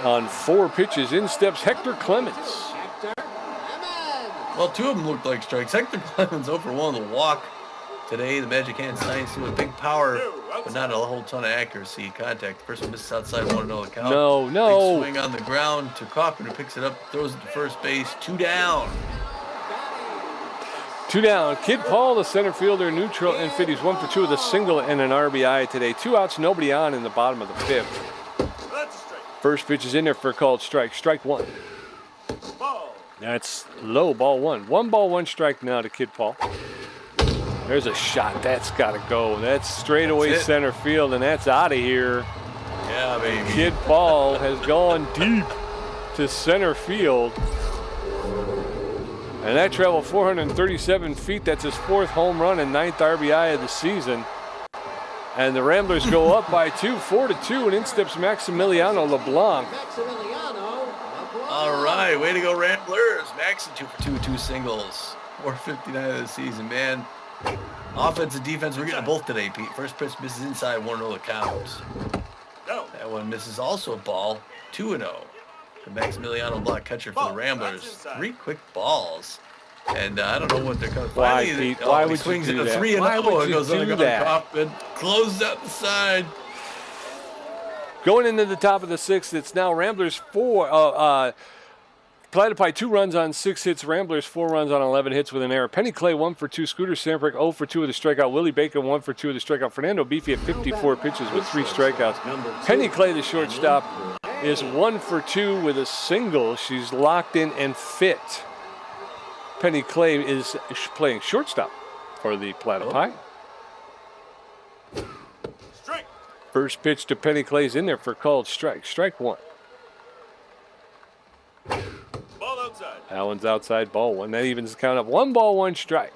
On 4 pitches, in steps Hector Clemens. Well, 2 of them looked like strikes. Hector Clemens 0 for 1 with a walk today. The Magic Hand Science with big power, but not a whole ton of accuracy. Contact. The first one misses outside, 1-0 the count. No. Big swing on the ground to Kaufman, who picks it up, throws it to first base. 2 down. 2 down. Kid Paul, the center fielder, neutral and fit. He's 1 for 2 with a single and an RBI today. 2 outs, nobody on in the bottom of the fifth. First pitch is in there for a called strike. Strike one. That's low, ball one. 1 ball, 1 strike now to Kid Paul. There's a shot. That's got to go. That's straightaway center field, and that's out of here. Yeah, baby. Kid Paul has gone deep to center field. And that traveled 437 feet. That's his 4th home run and 9th RBI of the season. And the Ramblers go up by 2, 4-2, and in steps Maximiliano LeBlanc. All right, way to go, Ramblers. Max 2 for 2, 2 singles. 459 of the season, man. Offense and defense, we're getting both today, Pete. First pitch misses inside, 1-0 the count. That one misses also a ball, 2-0. The Maximiliano LeBlanc catcher for the Ramblers. 3 quick balls. And I don't know what they're coming. Why, Pete? Why would you swings do into that? 3-0. Why would you goes do that? And closes out the side. Going into the top of the 6th, it's now Ramblers 4. Platypi 2 runs on 6 hits. Ramblers 4 runs on 11 hits with an error. Penny Clay 1 for 2. Scooter Samprick 0 for 2 with a strikeout. Willie Bacon 1 for 2 with a strikeout. Fernando Beefy at 54 pitches with 3 strikeouts. Penny Clay, the shortstop, is 1 for 2 with a single. She's locked in and fit. Penny Clay is playing shortstop for the Platypi. Strike. First pitch to Penny Clay's in there for called strike. Strike one. Ball outside. That one's outside, ball one. That evens the count up. 1 ball, 1 strike.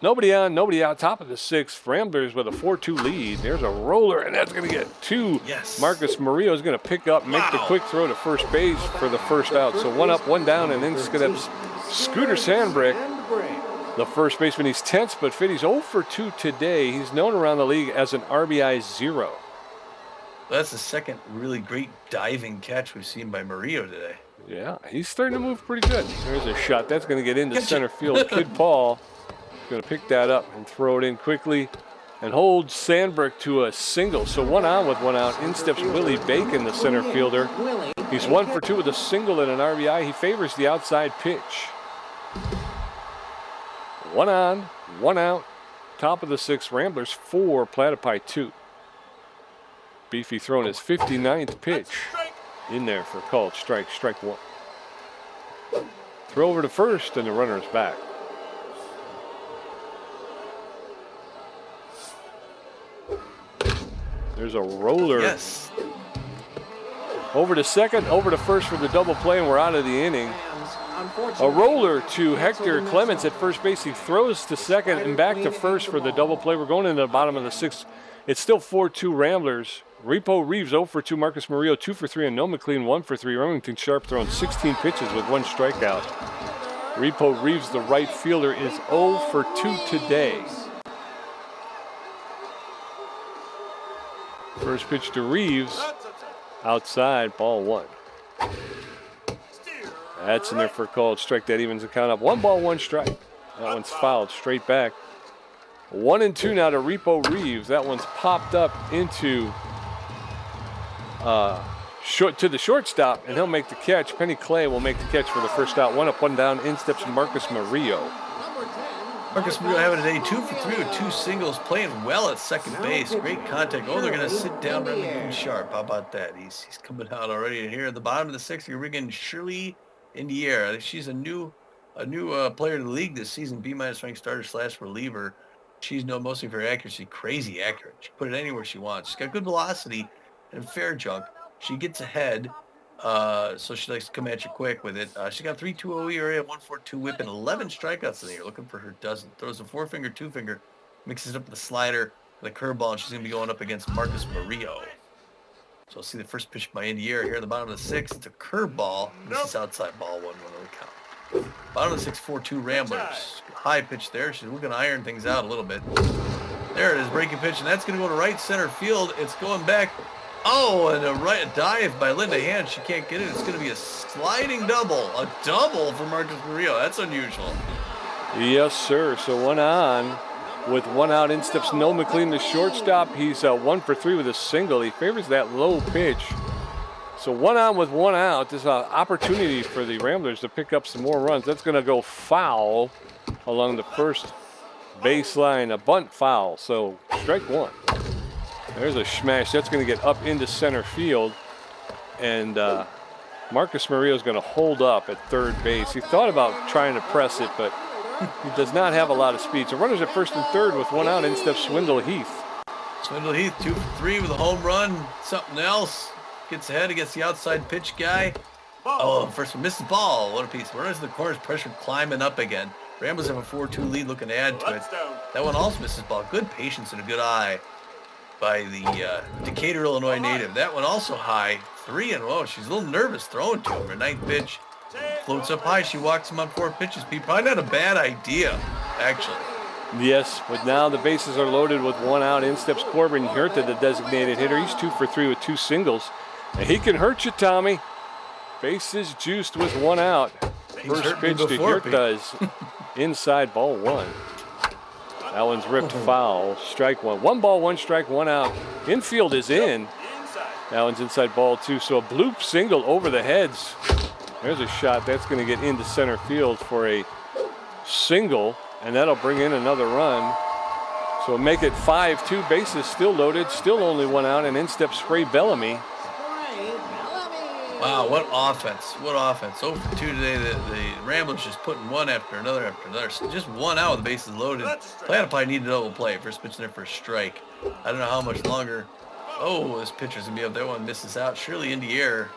Nobody on, nobody out. Top of the 6th. Ramblers with a 4-2 lead. There's a roller, and that's going to get 2. Yes. Marcus Murillo is going to pick up, make the quick throw to first base for the first out. So 1 up, 1 down, and then Scooter Sandbrick, the first baseman. He's tense, but fit. He's 0 for 2 today. He's known around the league as an RBI 0. That's the second really great diving catch we've seen by Murillo today. Yeah, he's starting to move pretty good. There's a shot. That's going to get into center field. Kid Paul is going to pick that up and throw it in quickly and hold Sandbrick to a single. So 1 on with 1 out. In steps Willie Bacon, the center fielder. He's 1 for 2 with a single and an RBI. He favors the outside pitch. 1 on, 1 out. Top of the 6th. Ramblers 4, Platypi 2. Beefy throwing his 59th pitch. In there for called strike. Strike one. Throw over to first, and the runner's back. There's a roller. Yes. Over to second, over to first for the double play, and we're out of the inning. A roller to Hector Clements at first base. He throws to second and back to first for the double play. We're going into the bottom of the 6th. It's still 4-2 Ramblers. Repo Reeves 0 for 2. Marcus Murillo 2 for 3. And Noah McLean 1 for 3. Remington Sharp throwing 16 pitches with 1 strikeout. Repo Reeves, the right fielder, is 0 for 2 today. First pitch to Reeves. Outside, ball 1. That's in there for a called strike. That evens the count up. 1 ball, 1 strike. That one's fouled straight back. 1 and 2 now to Repo Reeves. That one's popped up into to the shortstop, and he'll make the catch. Penny Clay will make the catch for the first out. 1 up, 1 down. In steps Marcus Murillo. Marcus Murillo having today 2 for 3 with 2 singles, playing well at second base. Great contact. Oh, they're going to sit down Remington Sharp. How about that? He's coming out already. And here at the bottom of the 6th, you're bringing Shirley Indiera. She's a new player in the league this season. B- ranked starter / reliever. She's known mostly for her accuracy. Crazy accurate. She can put it anywhere she wants. She's got good velocity and fair junk. She gets ahead, so she likes to come at you quick with it. She got 3.20 ERA, 1.42 WHIP, and 11 strikeouts in the year. Looking for her dozen. Throws a 4-finger, 2-finger, mixes it up with a slider, with a curveball, and she's going to be going up against Marcus Murillo. So we'll see the first pitch by Indiera here at the bottom of the 6th. It's a curveball. This is outside ball 1 on the count. Bottom of the 6th, 4-2 Ramblers. High pitch there. She's looking to iron things out a little bit. There it is, breaking pitch, and that's going to go to right center field. It's going back. Oh, and a dive by Linda Hand. She can't get it. It's going to be a sliding double. A double for Marcus Murillo. That's unusual. Yes, sir. So 1 on with 1 out. In steps Noah McLean, the shortstop. He's 1 for 3 with a single. He favors that low pitch. So 1 on with 1 out. This is an opportunity for the Ramblers to pick up some more runs. That's going to go foul along the first baseline, a bunt foul. So strike 1. There's a smash. That's going to get up into center field. And Marcus Murillo is going to hold up at third base. He thought about trying to press it, but he does not have a lot of speed. So runners at first and third with 1 out. In steps Swindle Heath. Swindle Heath 2 for 3 with a home run. Something else. Gets ahead against the outside pitch guy. Oh, first one misses ball. What a piece. Runners in the corners, pressure climbing up again. Ramblers have a 4-2 lead, looking to add to it. That one also misses ball. Good patience and a good eye by the Decatur, Illinois native. That one also high. 3-0. She's a little nervous throwing to him. Her 9th pitch floats up high. She walks him on 4 pitches. Probably not a bad idea, actually. Yes, but now the bases are loaded with 1 out. In steps Corbin Huerta, the designated hitter. He's 2 for 3 with 2 singles. And he can hurt you, Tommy. Bases juiced with 1 out. First pitch to Huerta's inside, ball 1. That one's ripped foul. Strike 1. 1 ball, 1 strike, 1 out. Infield is in. That one's inside, ball 2. So a bloop single over the heads. There's a shot. That's going to get into center field for a single, and that'll bring in another run. So make it 5-2. Bases still loaded. Still only 1 out, and in steps Spray Bellamy. Wow, what offense. What offense. 0 for 2 today. The Ramblers just putting one after another after another. Just one out with the bases loaded. Platypi needed a double play. First pitch there for a strike. I don't know how much longer. Oh, this pitcher's going to be up. That one misses out. Surely in the air.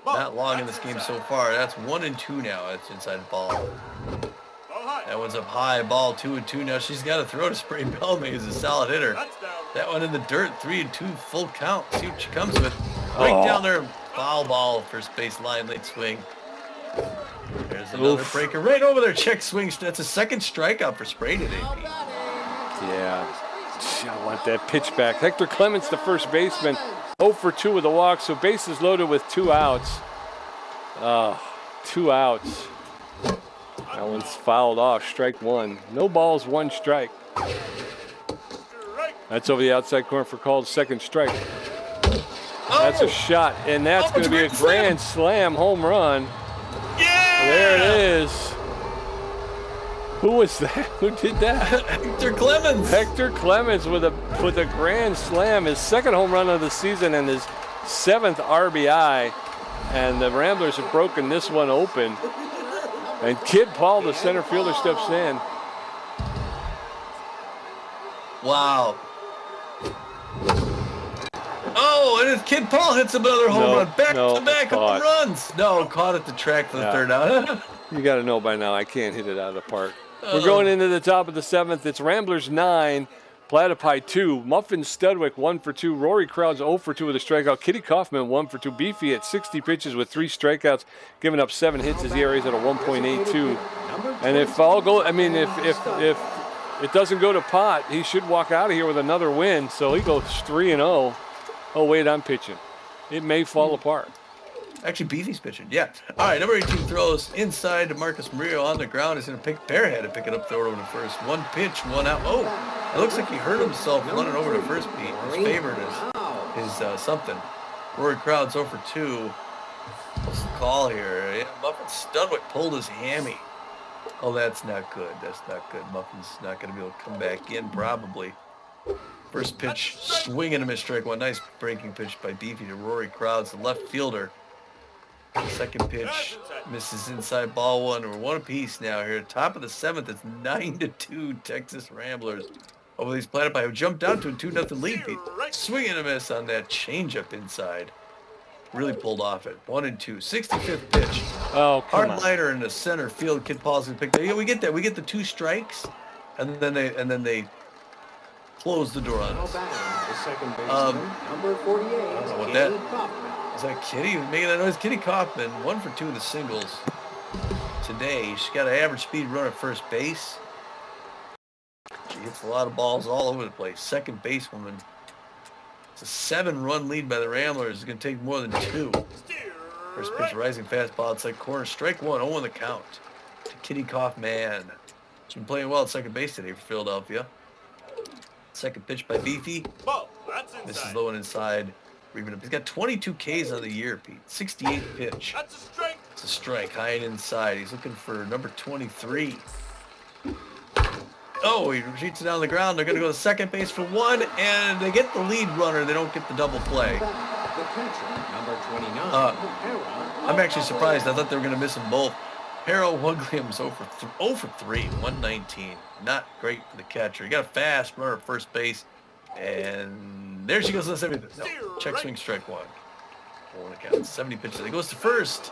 Not long in this game so far. That's 1-2 now. That's inside the ball. That one's up high. Ball 2-2. Now she's got to throw to Spray Bellamy. He's a solid hitter. That one in the dirt. 3-2 full count. See what she comes with. Right down there. Foul ball. First base line. Late swing. There's another breaker right over there. Check swing. That's a second strikeout for Spray today, Pete. Yeah. I want that pitch back. Hector Clements, the first baseman, 0 for 2 with a walk, so bases loaded with 2 outs. 2 outs. That one's fouled off, strike 1. No balls, 1 strike. That's over the outside corner for called second strike. That's a shot, and that's going to be a grand slam home run. Yeah! There it is. Who was that? Who did that? Hector Clements. Hector Clements with a grand slam, his second home run of the season and his 7th RBI. And the Ramblers have broken this one open. And Kid Paul, the center fielder, steps in. Wow. Oh, and it's Kid Paul hits another home run. Back-to-back home runs. No, caught at the track for the third out. You got to know by now, I can't hit it out of the park. We're going into the top of the 7th. It's Ramblers 9, Platypi 2, Muffin Studwick 1 for 2, Rory Crowds 0 for 2 with a strikeout, Kitty Kaufman 1 for 2, Beefy at 60 pitches with 3 strikeouts, giving up 7 hits. His ERA is at a 1.82. And if all go, I mean, if it doesn't go to pot, he should walk out of here with another win. So he goes 3-0. Oh wait, I'm pitching. It may fall apart. Actually, Beefy's pitching. Yeah. All right, number 18 throws inside to Marcus Murillo on the ground. He's going to pick Bearhead to pick it up, throw it over to first. 1 pitch, 1 out. Oh, it looks like he hurt himself running over to first, Pete. His favorite is something. Rory Crowds 0 for 2. What's the call here? Yeah, Muffin Studwick pulled his hammy. Oh, that's not good. That's not good. Muffin's not going to be able to come back in probably. First pitch, swinging a miss, strike 1. Nice breaking pitch by Beefy to Rory Crowds, the left fielder. Second pitch misses inside ball 1. We're 1 apiece now here. Top of the 7th, it's 9-2 Texas Ramblers over these Platypi who jumped out to a 2-0 lead, Pete. Swing and a miss on that changeup inside. Really pulled off it. 1-2. 65th pitch. Oh, come on. Hardliner in the center field. Kid Paul's gonna pick that. Yeah, we get that. We get the 2 strikes, and then they close the door on us. The second baseman, number 48. I don't know what that. Is that Kitty making that noise? Kitty Kaufman, 1 for 2 in the singles today. She's got an average speed run at first base. She hits a lot of balls all over the place. Second basewoman. It's a 7-run lead by the Ramblers. It's going to take more than 2. First pitch, rising fastball outside corner. Strike 1, 0 on the count to Kitty Kaufman. She's been playing well at second base today for Philadelphia. Second pitch by Beefy. Misses low and inside. He's got 22 Ks on the year, Pete. 68 pitch. That's a strike. It's a strike, high and inside. He's looking for number 23. Oh, he shoots it down the ground. They're going to go to second base for 1, and they get the lead runner. They don't get the double play. The catcher, number 29. I'm actually surprised. I thought they were going to miss them both. Harold Williams 0 for 3, 119. Not great for the catcher. He got a fast runner at first base. And there she goes. That's everything. No, check swing, strike 1. 4 on the count. 70 pitches. He goes to first.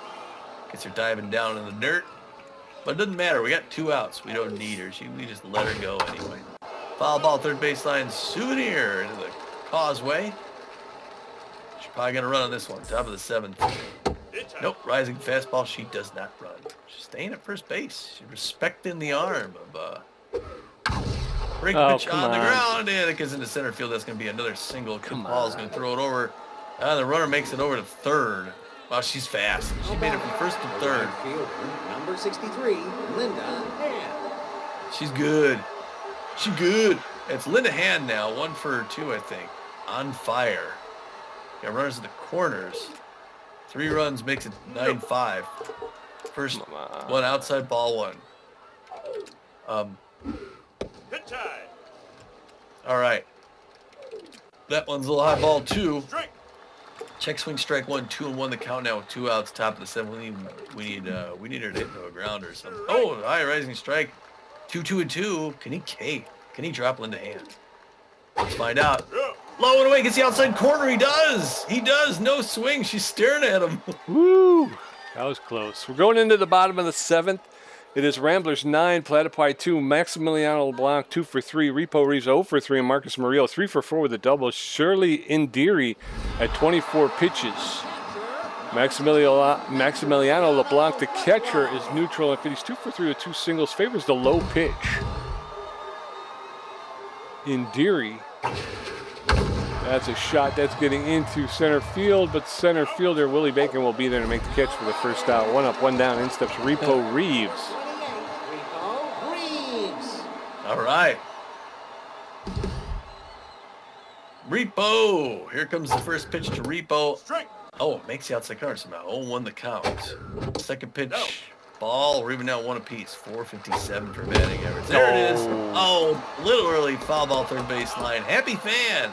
Gets her diving down in the dirt. But it doesn't matter. We got 2 outs. We don't need her. We just let her go anyway. Foul ball, third baseline. Souvenir into the causeway. She's probably going to run on this one. Top of the 7th. Nope. Rising fastball. She does not run. She's staying at first base. She's respecting the arm of break pitch on the ground, and it gets into center field. That's going to be another single. Paul's going to throw it over. The runner makes it over to third. Wow, she's fast. She made it from first to third. Number 63, Linda Hand. She's good. She's good. It's Linda Hand now. 1 for 2, I think. On fire. Got runners in the corners. 3 runs makes it 9-5. First one outside ball 1. Hit time. All right. That one's a little high ball 2. Check swing, strike 1, 2-1. The count now with 2 outs. Top of the 7th. We need her to hit into a ground or something. Oh, high rising strike. 2-2-2. Can he K? Can he drop Linda hand? Let's find out. Low and away. Gets the outside corner. He does. He does. No swing. She's staring at him. Woo! That was close. We're going into the bottom of the 7th. It is Ramblers 9, Platypi 2, Maximiliano LeBlanc 2 for 3, Repo Reeves 0 for 3, and Marcus Murillo 3 for 4 with a double. Shirley Indiri at 24 pitches. Maximiliano LeBlanc, the catcher, is neutral. If he's 2 for 3 with 2 singles, favors the low pitch. Indiri. That's a shot that's getting into center field, but center fielder Willie Bacon will be there to make the catch for the first out. 1 up, 1 down. In steps Repo Reeves. Rico Reeves. All right. Repo. Here comes the first pitch to Repo. Strike. Oh, makes the outside corner somehow. 0-1 the count. Second pitch. Ball. We're even now 1 apiece. 457 for batting average. There it is. Oh, a little early. Foul ball third base line. Happy fan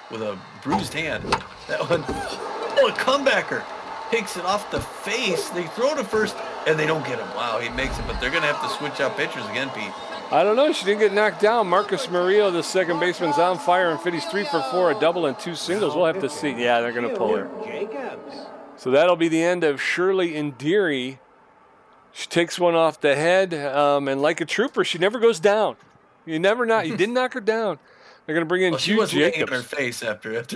with a bruised hand. That one. Oh, a comebacker. Takes it off the face. They throw to first, and they don't get him. Wow, he makes it, but they're going to have to switch out pitchers again, Pete. I don't know. She didn't get knocked down. Marcus Murillo, the second baseman's on fire, and Fitty's 3 for 4, a double and 2 singles. We'll have to see. Yeah, they're going to pull her. Jacobs. So that'll be the end of Shirley Indiri. She takes one off the head, and like a trooper, she never goes down. You didn't knock her down. They're going to bring in Hugh Jacobs. In her face after it.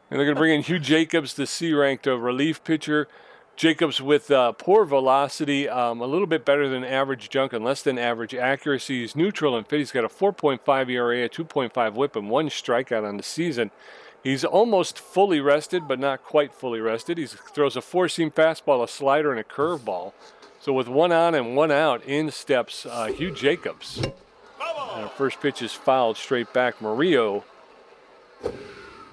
And they're going to bring in Hugh Jacobs, the C-ranked relief pitcher. Jacobs with poor velocity, a little bit better than average junk and less than average accuracy. He's neutral and fit. He's got a 4.5 ERA, a 2.5 whip, and 1 strikeout on the season. He's almost fully rested, but not quite fully rested. He throws a 4-seam fastball, a slider, and a curveball. So with 1 on and 1 out, in steps Hugh Jacobs. And our first pitch is fouled straight back. Murillo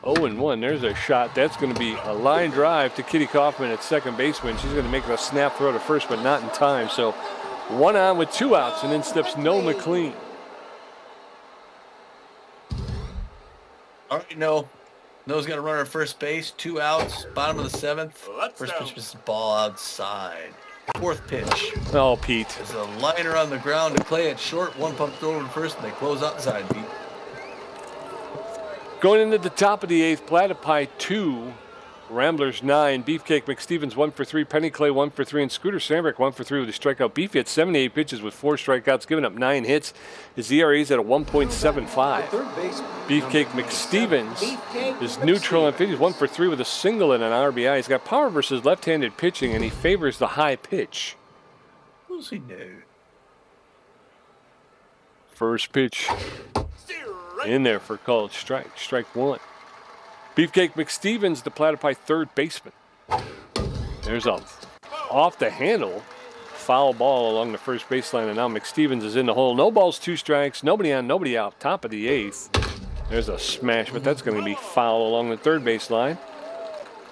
0-1. There's a shot. That's going to be a line drive to Kitty Kaufman at second baseman. She's going to make a snap throw to first, but not in time. So 1 on with 2 outs, and in steps Noah McLean. All right, Noah's got to run her first base. 2 outs, bottom of the 7th. First pitch is ball outside. 4th pitch. Oh, Pete. There's a liner on the ground to Clay at short. 1 pump throw to first, and they close outside, Pete. Going into the top of the 8th, Platypi 2, Ramblers 9, Beefcake McStevens 1 for 3, Penny Clay 1 for 3, and Scooter Sandberg 1 for 3 with a strikeout. Beefy had 78 pitches with 4 strikeouts, giving up 9 hits. His ERA is at a 1.75. Beefcake McStevens is neutral and fit. He's 1 for 3 with a single and an RBI. He's got power versus left-handed pitching, and he favors the high pitch. What does he do? First pitch in there for called strike. Strike 1. Beefcake McStevens, the Platypi third baseman. There's a off the handle foul ball along the first baseline, and now McStevens is in the hole. No balls, 2 strikes, nobody on, nobody out. Top of the 8th. There's a smash, but that's going to be foul along the third baseline.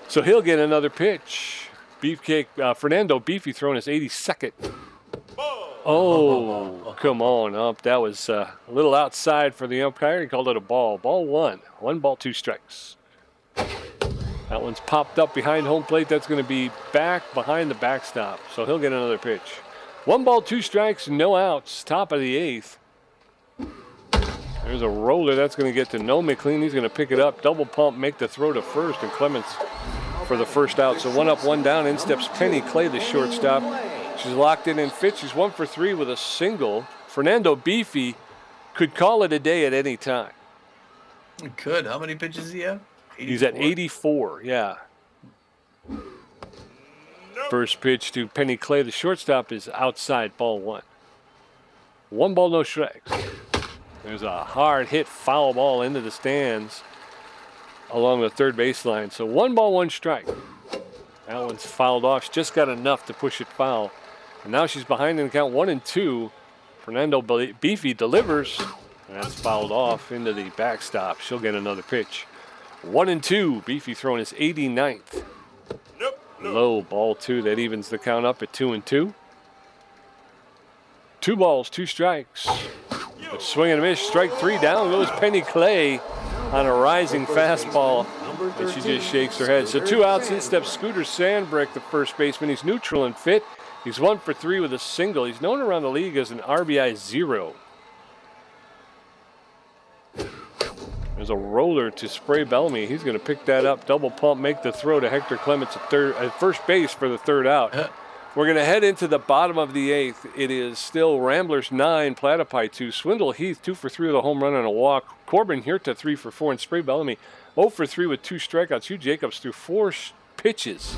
So he'll get another pitch. Beefcake, Fernando Beefy throwing his 82nd. Oh, come on up. That was a little outside for the umpire. He called it a ball. Ball 1. 1 ball, 2 strikes. That one's popped up behind home plate. That's going to be back behind the backstop. So he'll get another pitch. 1 ball, 2 strikes, no outs. Top of the 8th. There's a roller. That's going to get to Noah McLean. He's going to pick it up. Double pump, make the throw to first, and Clements for the first out. So 1 up, 1 down. In steps Penny Clay, the shortstop. She's locked in and fit. She's 1 for 3 with a single. Fernando Beefy could call it a day at any time. He could. How many pitches does he have? 84? He's at 84, yeah. First pitch to Penny Clay, the shortstop, is outside, ball 1. 1 ball, no strikes. There's a hard hit foul ball into the stands along the third baseline. So 1 ball, 1 strike. That one's fouled off. She just got enough to push it foul. And now she's behind in the count 1-2. Fernando Beefy delivers. And that's fouled off into the backstop. She'll get another pitch. 1-2. Beefy throwing his 89th. Low, ball 2. That evens the count up at 2-2. 2 balls, 2 strikes. A swing and a miss. Strike 3. Down goes Penny Clay on a rising fastball. Number And 13. she just shakes her head. So Scooter 2 outs. In Sandberg. steps Scooter Sandbrick, the first baseman. He's neutral and fit. He's 1 for 3 with a single. He's known around the league as an RBI 0. There's a roller to Spray Bellamy. He's going to pick that up, double pump, make the throw to Hector Clements at first base for the 3rd out. We're going to head into the bottom of the 8th. It is still Ramblers 9, Platypi 2. Swindle Heath 2 for 3 with a home run and a walk. Corbin Hirta 3 for 4, and Spray Bellamy 0 for 3 with 2 strikeouts. Hugh Jacobs threw 4 pitches.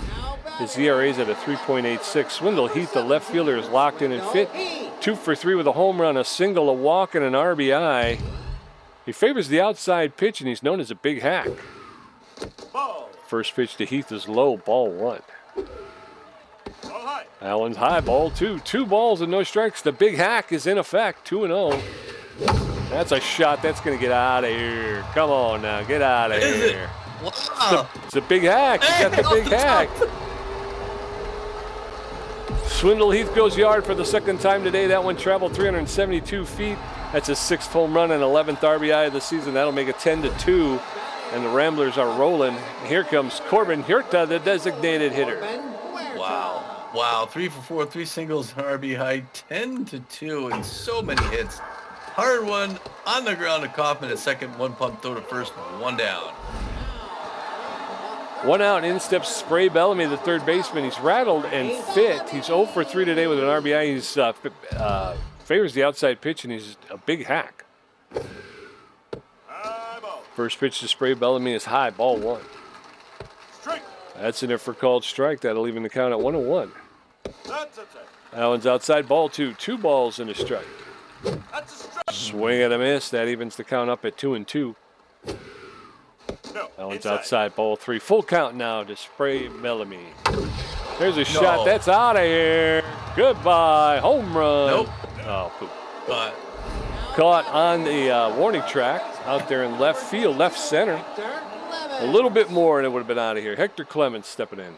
His ERA is at a 3.86. Swindle Heath, the left fielder, is locked in and fit. 2 for 3 with a home run, a single, a walk, and an RBI. He favors the outside pitch, and he's known as a big hack. Ball. First pitch to Heath is low, ball 1. Ball high. Allen's high, ball 2. 2 balls and no strikes. The big hack is in effect, 2-0. That's a shot that's going to get out of here. Come on now, get out of here. Wow. It's a big hack. He's got the big hack. Swindle Heath goes yard for the 2nd time today. That one traveled 372 feet. That's his 6th home run and 11th RBI of the season. That'll make it 10-2. And the Ramblers are rolling. Here comes Corbin Hirta, the designated hitter. Wow. Wow. 3 for 4, 3 singles, RBI, 10-2, and so many hits. Hard one on the ground to Kaufman at second, 1 pump throw to first, 1 down. 1 out, in steps Spray Bellamy, the 3rd baseman. He's rattled and fit. He's 0 for 3 today with an RBI. He's favors the outside pitch, and he's a big hack. High ball. First pitch to Spray Bellamy is high, ball 1. Strike. That's in there for called strike. That'll even the count at 1-1. That's a strike. Allen's outside, ball 2. 2 balls and a strike. That's a strike. Swing and a miss. That evens the count up at 2-2. No. Allen's Inside. outside, ball 3. Full count now to Spray Bellamy. There's a shot. That's out of here. Goodbye. Home run. Nope. Oh, poop. But Caught on the warning track out there in left field, left center. A little bit more and it would have been out of here. Hector Clements stepping in.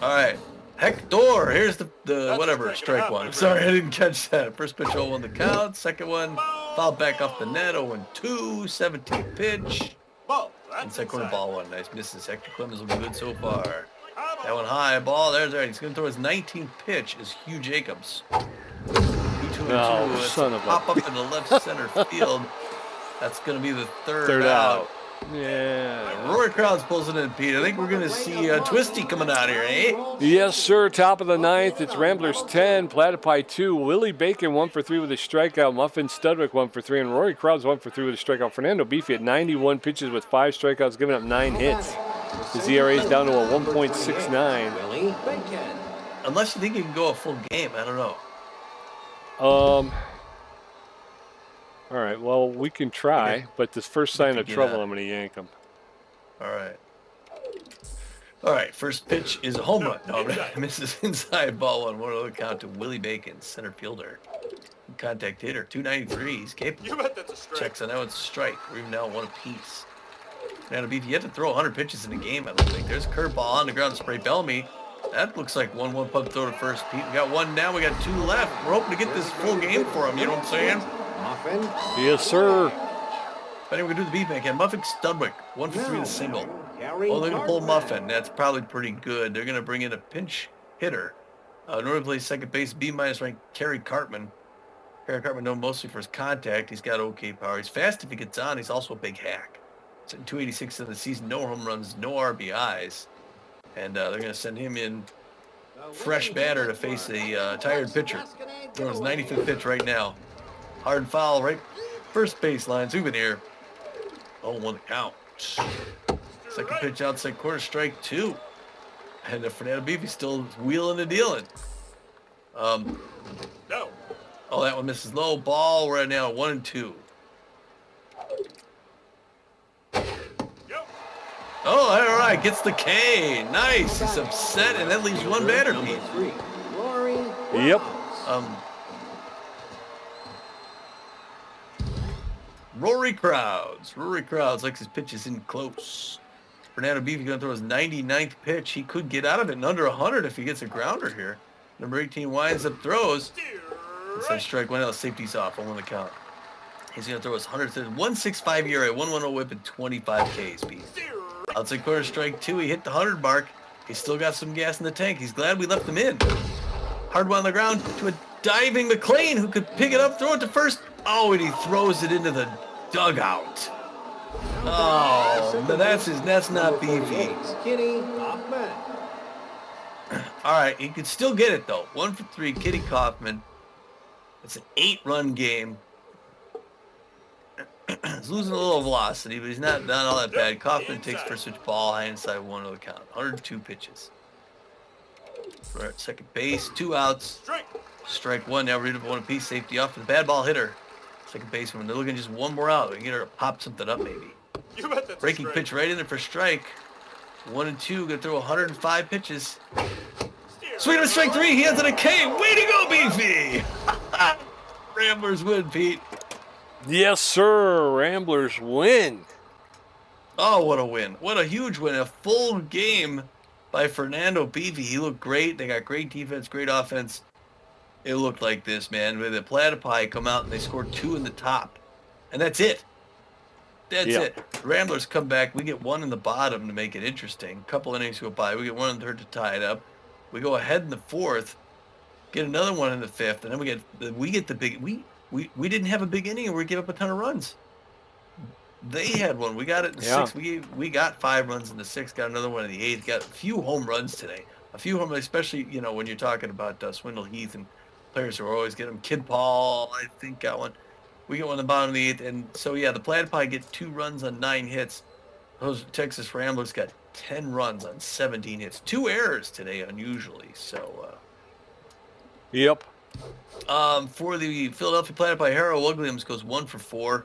all right. Hector, here's the That's whatever, a strike strike. 1. Sorry, I didn't catch that. First pitch 0 on the count. Second one, fouled back off the net, 0-2, 17th pitch. Ball. That's Inside corner, inside. ball 1. Nice misses. Hector Clemens looking good so far. High ball. That one high, ball. There's right. He's going to throw his 19th pitch is Hugh Jacobs. 2-2-2. Oh, It's son a of a- pop up in the left center field. That's going to be the third 3rd out. out. Yeah. Rory Crowd's pulling in, Pete. I think we're going to see Twisty coming out here, eh? Yes, sir. Top of the 9th. It's Ramblers 10, Platypi 2. Willie Bacon 1 for 3 with a strikeout. Muffin Studwick 1 for 3. And Rory Crowd's 1 for 3 with a strikeout. Fernando Beefy at 91 pitches with 5 strikeouts, giving up 9 hits. His ERA is down to a 1.69. Willie Bacon. Unless you think you can go a full game. I don't know. All right, well, we can try, Okay. but this first sign of get trouble, out. I'm going to yank him. All right. All right, first pitch is a home run. No, misses inside, ball 1. 1 other count to Willie Bacon, center fielder. Contact hitter, 293. He's capable. You bet that's a strike. Checks on now, it's a strike. We're even now 1 apiece. Now, Beef, you have to throw 100 pitches in a game, I don't think. There's a curveball on the ground to Spray Bellamy. That looks like 1-1 pump throw to first. Pete, we got 1 down, we got 2 left. We're hoping to get this full game for him, you know what I'm saying? Muffin. Yes, sir. But anyway, we do the beef man. Muffin Studwick, 1 for 3 to single. Gary Oh, they're going to pull Cartman. Muffin. That's probably pretty good. They're going to bring in a pinch hitter. Normally plays second base, B-minus ranked Kerry Cartman. Kerry Cartman known mostly for his contact. He's got okay power. He's fast if he gets on. He's also a big hack. He's at 286 in the season. No home runs, no RBIs. And they're going to send him in fresh batter to face a tired pitcher. Throwing his 95th pitch right now. Hard foul right first baseline. Souvenir. 0-1 the count. Second pitch outside corner, strike 2. And Fernando Beefy still wheeling and dealing. No. Oh, that one misses low. Ball right now, 1-2. Yo. Oh, all right, gets the K. Nice. He's upset, and that leaves 1 batter. Number Pete. 3. Rory. Yep. Rory Crowds. Rory Crowds likes his pitches in close. Fernando Beefy going to throw his 99th pitch. He could get out of it in under 100 if he gets a grounder here. Number 18 winds up, throws. It's a strike 1 out. Safety's off. 1 the count. He's going to throw his 165 ERA, 110 whip, and 25 Ks, Pete. Outside corner strike 2. He hit the 100 mark. He's still got some gas in the tank. He's glad we left him in. Hard one on the ground to a diving McLean who could pick it up, throw it to first. Oh, and he throws it into the dugout. Oh, that's not beefy. Kitty Hoffman. All right, he could still get it though. 1 for 3, Kitty Kaufman. It's an 8-run game. He's losing a little velocity, but he's not all that bad. Kaufman takes first pitch ball, high inside, 1 to the count. 102 pitches. Right, second base, 2 outs. Strike 1. Now read up 1 apiece. Safety off for the bad ball hitter. Second baseman. They're looking just one more out. We can get her to pop something up maybe. You bet that's Breaking straight. pitch right in there for strike. 1 and 2. Gonna throw 105 pitches. Swing and strike 3. He ends on a K. Way to go, Beefy! Ramblers win, Pete. Yes, sir. Ramblers win. Oh, what a win. What a huge win. A full game by Fernando Beefy. He looked great. They got great defense, great offense. It looked like this, man. With the Platypi come out and they scored 2 in the top. And that's it. That's it. Ramblers come back. We get 1 in the bottom to make it interesting. A couple innings go by. We get 1 in the third to tie it up. We go ahead in the 4th. Get another 1 in the 5th. And then we get the big... We didn't have a big inning and we gave up a ton of runs. They had 1. We got it in the 6th. We got 5 runs in the 6th. Got another 1 in the 8th. Got a few home runs today. A few home runs, especially, when you're talking about Swindle Heath and players who are always getting them. Kid Paul, I think, got 1. We get 1 in the bottom of the 8th. And so, yeah, the Platypi get 2 runs on 9 hits. Those Texas Ramblers got 10 runs on 17 hits. 2 errors today, unusually. So, Yep. For the Philadelphia Platypi, Harold Williams goes 1 for 4.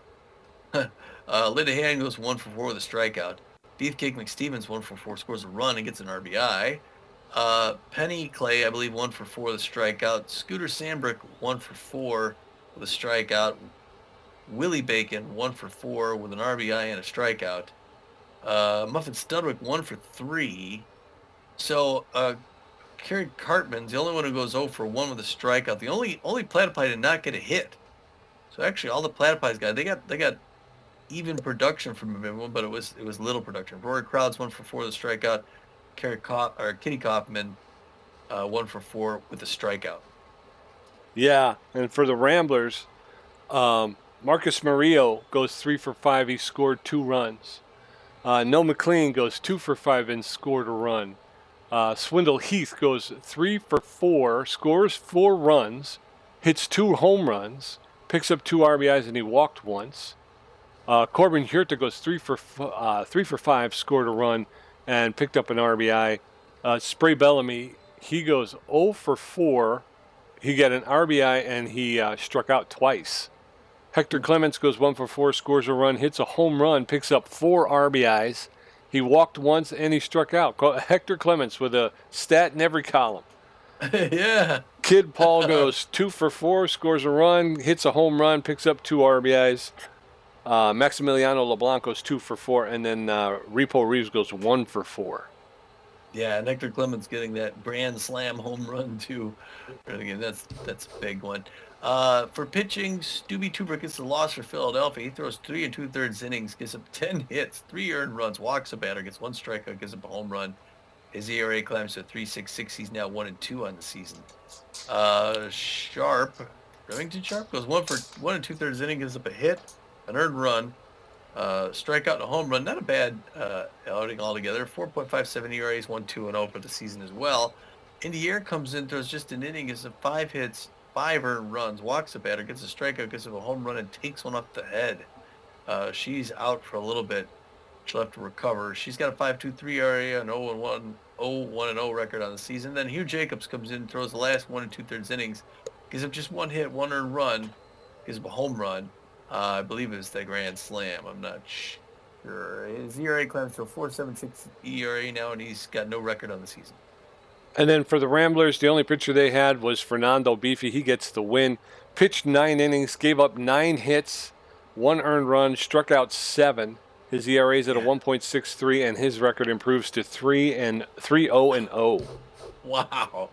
Linehan goes 1 for 4 with a strikeout. Beefcake McStevens 1 for 4, scores a run and gets an RBI. Penny Clay, I believe, 1 for 4 with a strikeout. Scooter Sandbrick 1 for 4 with a strikeout. Willie Bacon 1 for 4 with an RBI and a strikeout. Muffin Studwick 1 for 3. So Kerry Cartman's the only one who goes 0 for 1 with a strikeout. The only Platypi did not get a hit. So actually, all the Platypi's got they got even production from everyone, but it was little production. Rory Crowds 1 for 4 with a strikeout. Kitty Kaufman 1 for 4 with a strikeout. Yeah, and for the Ramblers, Marcus Murillo goes 3 for 5. He scored 2 runs. No McLean goes 2 for 5 and scored a run. Swindle Heath goes 3 for 4, scores 4 runs, hits 2 home runs, picks up 2 RBIs, and he walked once. Corbin Huerta goes 3 for 5, scored a run, and picked up an RBI. Spray Bellamy, he goes 0 for 4. He got an RBI, and he struck out twice. Hector Clements goes 1 for 4, scores a run, hits a home run, picks up 4 RBIs. He walked once, and he struck out. Hector Clements with a stat in every column. Yeah. Kid Paul goes 2 for 4, scores a run, hits a home run, picks up 2 RBIs. Maximiliano LeBlanc goes 2 for 4, and then Repo Reeves goes 1 for 4. Yeah, and Hector Clements getting that grand slam home run too. That's a big one. For pitching, Stubby Tuber gets the loss for Philadelphia. He throws 3 2/3 innings, gives up 10 hits, 3 earned runs, walks a batter, gets 1 strikeout, gives up a home run. His ERA climbs to 3.66. He's now 1 and 2 on the season. Remington Sharp goes 1 and 2/3 innings, gives up a hit, an earned run, strikeout, and a home run. Not a bad outing altogether. 4.57 ERA, 1-2-0 for the season as well. Indiana comes in, throws just an inning, gives up 5 hits, 5 earned runs, walks a batter, gets a strikeout, gives up a home run, and takes one off the head. She's out for a little bit. She'll have to recover. She's got a 5.23 ERA, an 0-1 record on the season. Then Hugh Jacobs comes in, throws the last 1 2/3 innings, gives up just 1 hit, 1 earned run, gives up a home run. I believe it's the grand slam. I'm not sure. His ERA climbs to a 4.76 ERA now, and he's got no record on the season. And then for the Ramblers, the only pitcher they had was Fernando Beefy. He gets the win. Pitched 9 innings, gave up 9 hits, 1 earned run, struck out 7. His ERA is at a 1.63, and his record improves to 3-0-0. Wow.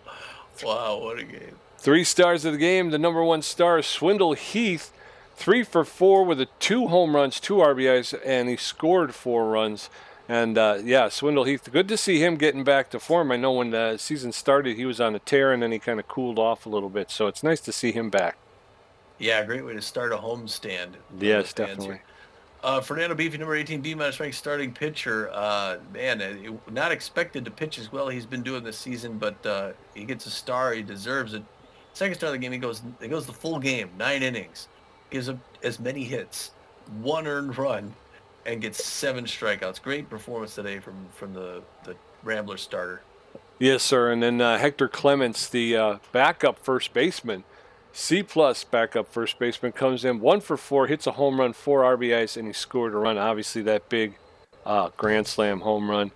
Wow, what a game. 3 stars of the game. The number 1 star, Swindle Heath, 3 for 4 with 2 home runs, 2 RBIs, and he scored 4 runs. And, Swindle Heath, good to see him getting back to form. I know when the season started, he was on a tear, and then he kind of cooled off a little bit. So it's nice to see him back. Yeah, great way to start a homestand. Yes, definitely. Fernando Beefy, number 18, B-minus ranked starting pitcher. Not expected to pitch as well he's been doing this season, but he gets a star. He deserves it. Second star of the game, he goes the full game, 9 innings, gives up as many hits, 1 earned run, and gets 7 strikeouts. Great performance today from the Ramblers starter. Yes, sir. And then Hector Clements, the backup first baseman, C-plus backup first baseman, comes in 1 for 4, hits a home run, 4 RBIs, and he scored a run. Obviously, that big grand slam home run.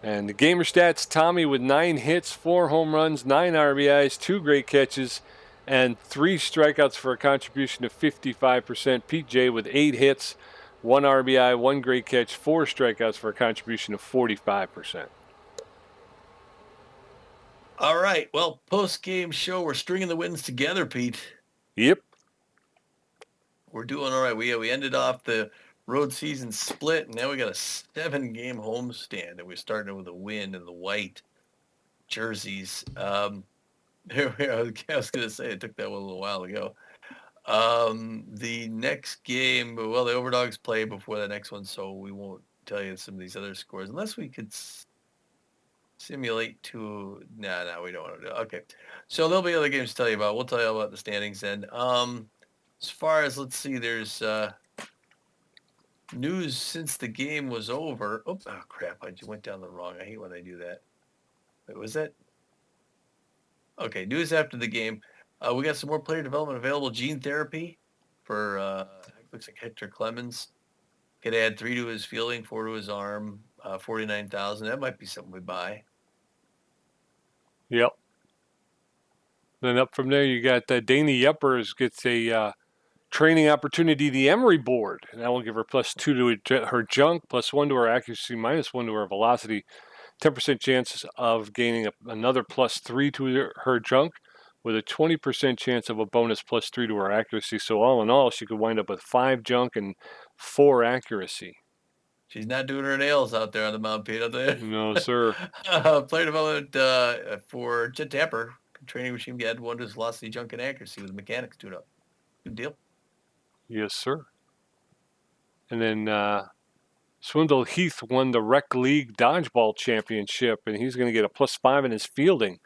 And the gamer stats, Tommy with 9 hits, 4 home runs, 9 RBIs, 2 great catches, and 3 strikeouts for a contribution of 55%. Pete J with 8 hits, 1 RBI, 1 great catch, 4 strikeouts for a contribution of 45%. All right. Well, post-game show, we're stringing the wins together, Pete. Yep. We're doing all right. We ended off the road season split, and now we got a 7-game homestand, and we're starting with a win in the white jerseys. I was going to say I took that one a little while ago. The next game, well, the Overdogs play before the next one, so we won't tell you some of these other scores unless we could simulate to. No, we don't want to do it. Okay, so there'll be other games to tell you about. We'll tell you about the standings then. As far as, let's see, there's news since the game was over. Oh crap, I just went down the wrong. I hate when I do that. Wait, was that? Okay, news after the game. We got some more player development available. Gene therapy for looks like Hector Clemens. Could add 3 to his fielding, 4 to his arm, 49,000. That might be something we buy. Yep. Then up from there, you got Dana Yeppers gets a training opportunity, the Emery board. And that will give her +2 to her junk, +1 to her accuracy, -1 to her velocity. 10% chance of gaining another +3 to her junk, with a 20% chance of a bonus +3 to her accuracy. So all in all, she could wind up with 5 junk and 4 accuracy. She's not doing her nails out there on the Mount Pete, there. No, sir. Player development for Jet Dapper. Training regime add 1 to his velocity, junk, and accuracy with mechanics tune-up. Good deal. Yes, sir. And then Swindle Heath won the Rec League Dodgeball Championship, and he's going to get a +5 in his fielding.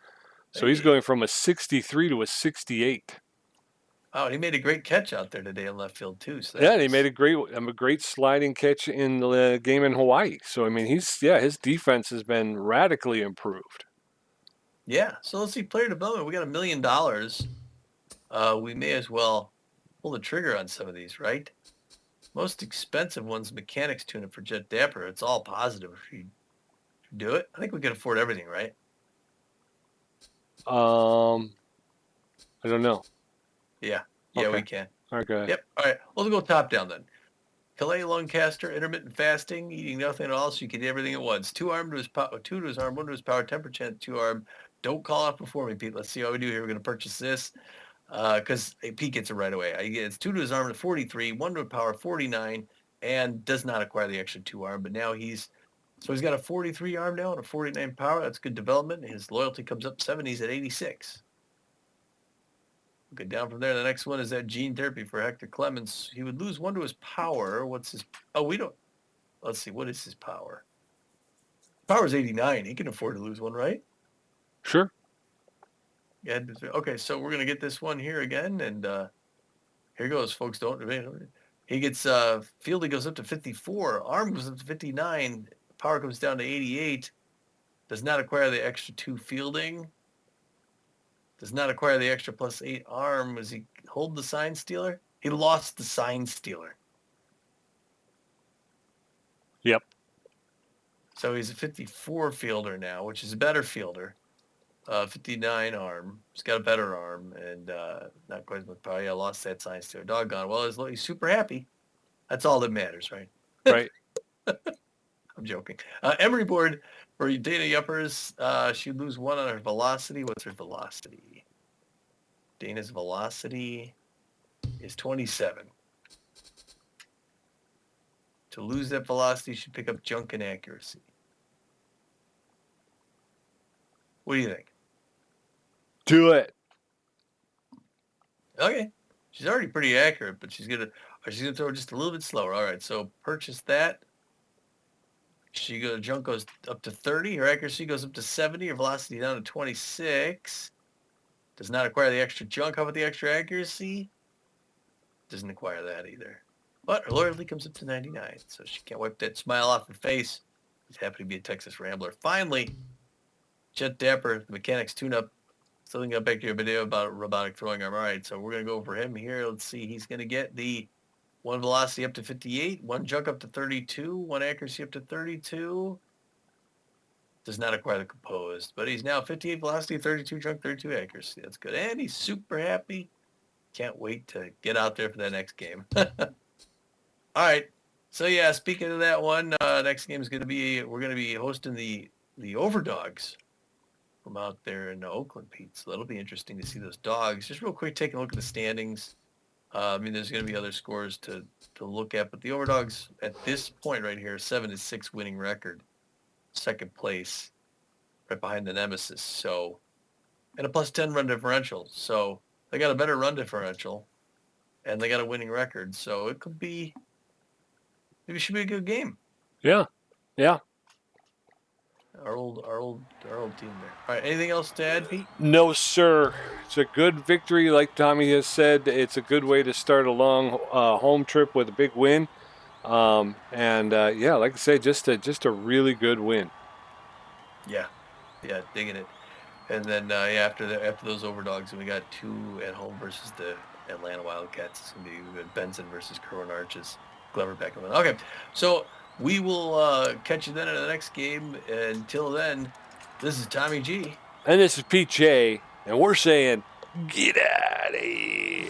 So he's going from a 63 to a 68. Oh, and he made a great catch out there today in left field too. So yeah, he made a great sliding catch in the game in Hawaii. So I mean, his defense has been radically improved. Yeah. So let's see, player development. We got $1 million. We may as well pull the trigger on some of these, right? Most expensive one's mechanics tune-up for Jet Dapper. It's all positive if you do it. I think we can afford everything, right? I don't know. Yeah, Okay. we can. All right, go ahead. Yep. All right. We'll go top down then. Calais Luncaster, intermittent fasting, eating nothing at all, so you can eat everything at once. 2 arm to his power, 2 to his arm, 1 to his power, 10%, 2 arm. Don't call out before me, Pete. Let's see how we do here. We're going to purchase this because Pete gets it right away. It's 2 to his arm to 43, 1 to his power, 49, and does not acquire the extra 2 arm. But now he's got a 43 arm now and a 49 power. That's good development. His loyalty comes up 7. He's at 86. Get down from there. The next one is that gene therapy for Hector Clemens. He would lose 1 to his power. What's his? Oh, we don't. Let's see. What is his power? Power is 89. He can afford to lose 1, right? Sure. Yeah. Okay, so we're gonna get this one here again, and here goes, folks. He gets fielding goes up to 54. Arm goes up to 59. Power comes down to 88. Does not acquire the extra 2 fielding. Does not acquire the extra +8 arm. Was he hold the sign stealer? He lost the sign stealer. Yep. So he's a 54 fielder now, which is a better fielder. 59 arm. He's got a better arm and not quite as much power. Yeah, lost that sign stealer. Doggone. Well, he's super happy. That's all that matters, right? Right. I'm joking. Emery board for Dana Yuppers. She'd lose 1 on her velocity. What's her velocity? Dana's velocity is 27. To lose that velocity, you should pick up junk and accuracy. What do you think? Do it. Okay. She's already pretty accurate, but she's gonna throw just a little bit slower. All right, so purchase that. Junk goes up to 30. Her accuracy goes up to 70. Her velocity down to 26. Does not acquire the extra junk. How about the extra accuracy? Doesn't acquire that either. But her loyalty comes up to 99, so she can't wipe that smile off her face. He's happy to be a Texas Rambler. Finally, Jet Dapper, the mechanics tune-up. Still got back to your video about robotic throwing arm. All right, so we're going to go for him here. Let's see. He's going to get the 1 velocity up to 58, 1 junk up to 32, 1 accuracy up to 32. Does not acquire the composed, but he's now 58 velocity, 32 junk, 32 accuracy. That's good. And he's super happy. Can't wait to get out there for that next game. All right. So, yeah, speaking of that one, next game is going to be, we're going to be hosting the Overdogs from out there in Oakland, Pete. So that'll be interesting to see those dogs. Just real quick, taking a look at the standings. I mean, there's going to be other scores to look at, but the Overdogs at this point right here, 7-6 winning record, second place, right behind the Nemesis. So, and a plus 10 run differential. So they got a better run differential, and they got a winning record. So it could be, maybe it should be a good game. Yeah. Yeah. Our old team there. All right, anything else to add, Pete? No, sir. It's a good victory, like Tommy has said. It's a good way to start a long home trip with a big win. Yeah, like I say, just a really good win. Yeah, digging it. And then after those Overdogs, we got 2 at home versus the Atlanta Wildcats. It's gonna be good. Benson versus Kerwin Arches. Glover back in. Okay, so we will catch you then in the next game. Until then, this is Tommy G. And this is Pete J. And we're saying, get out of here.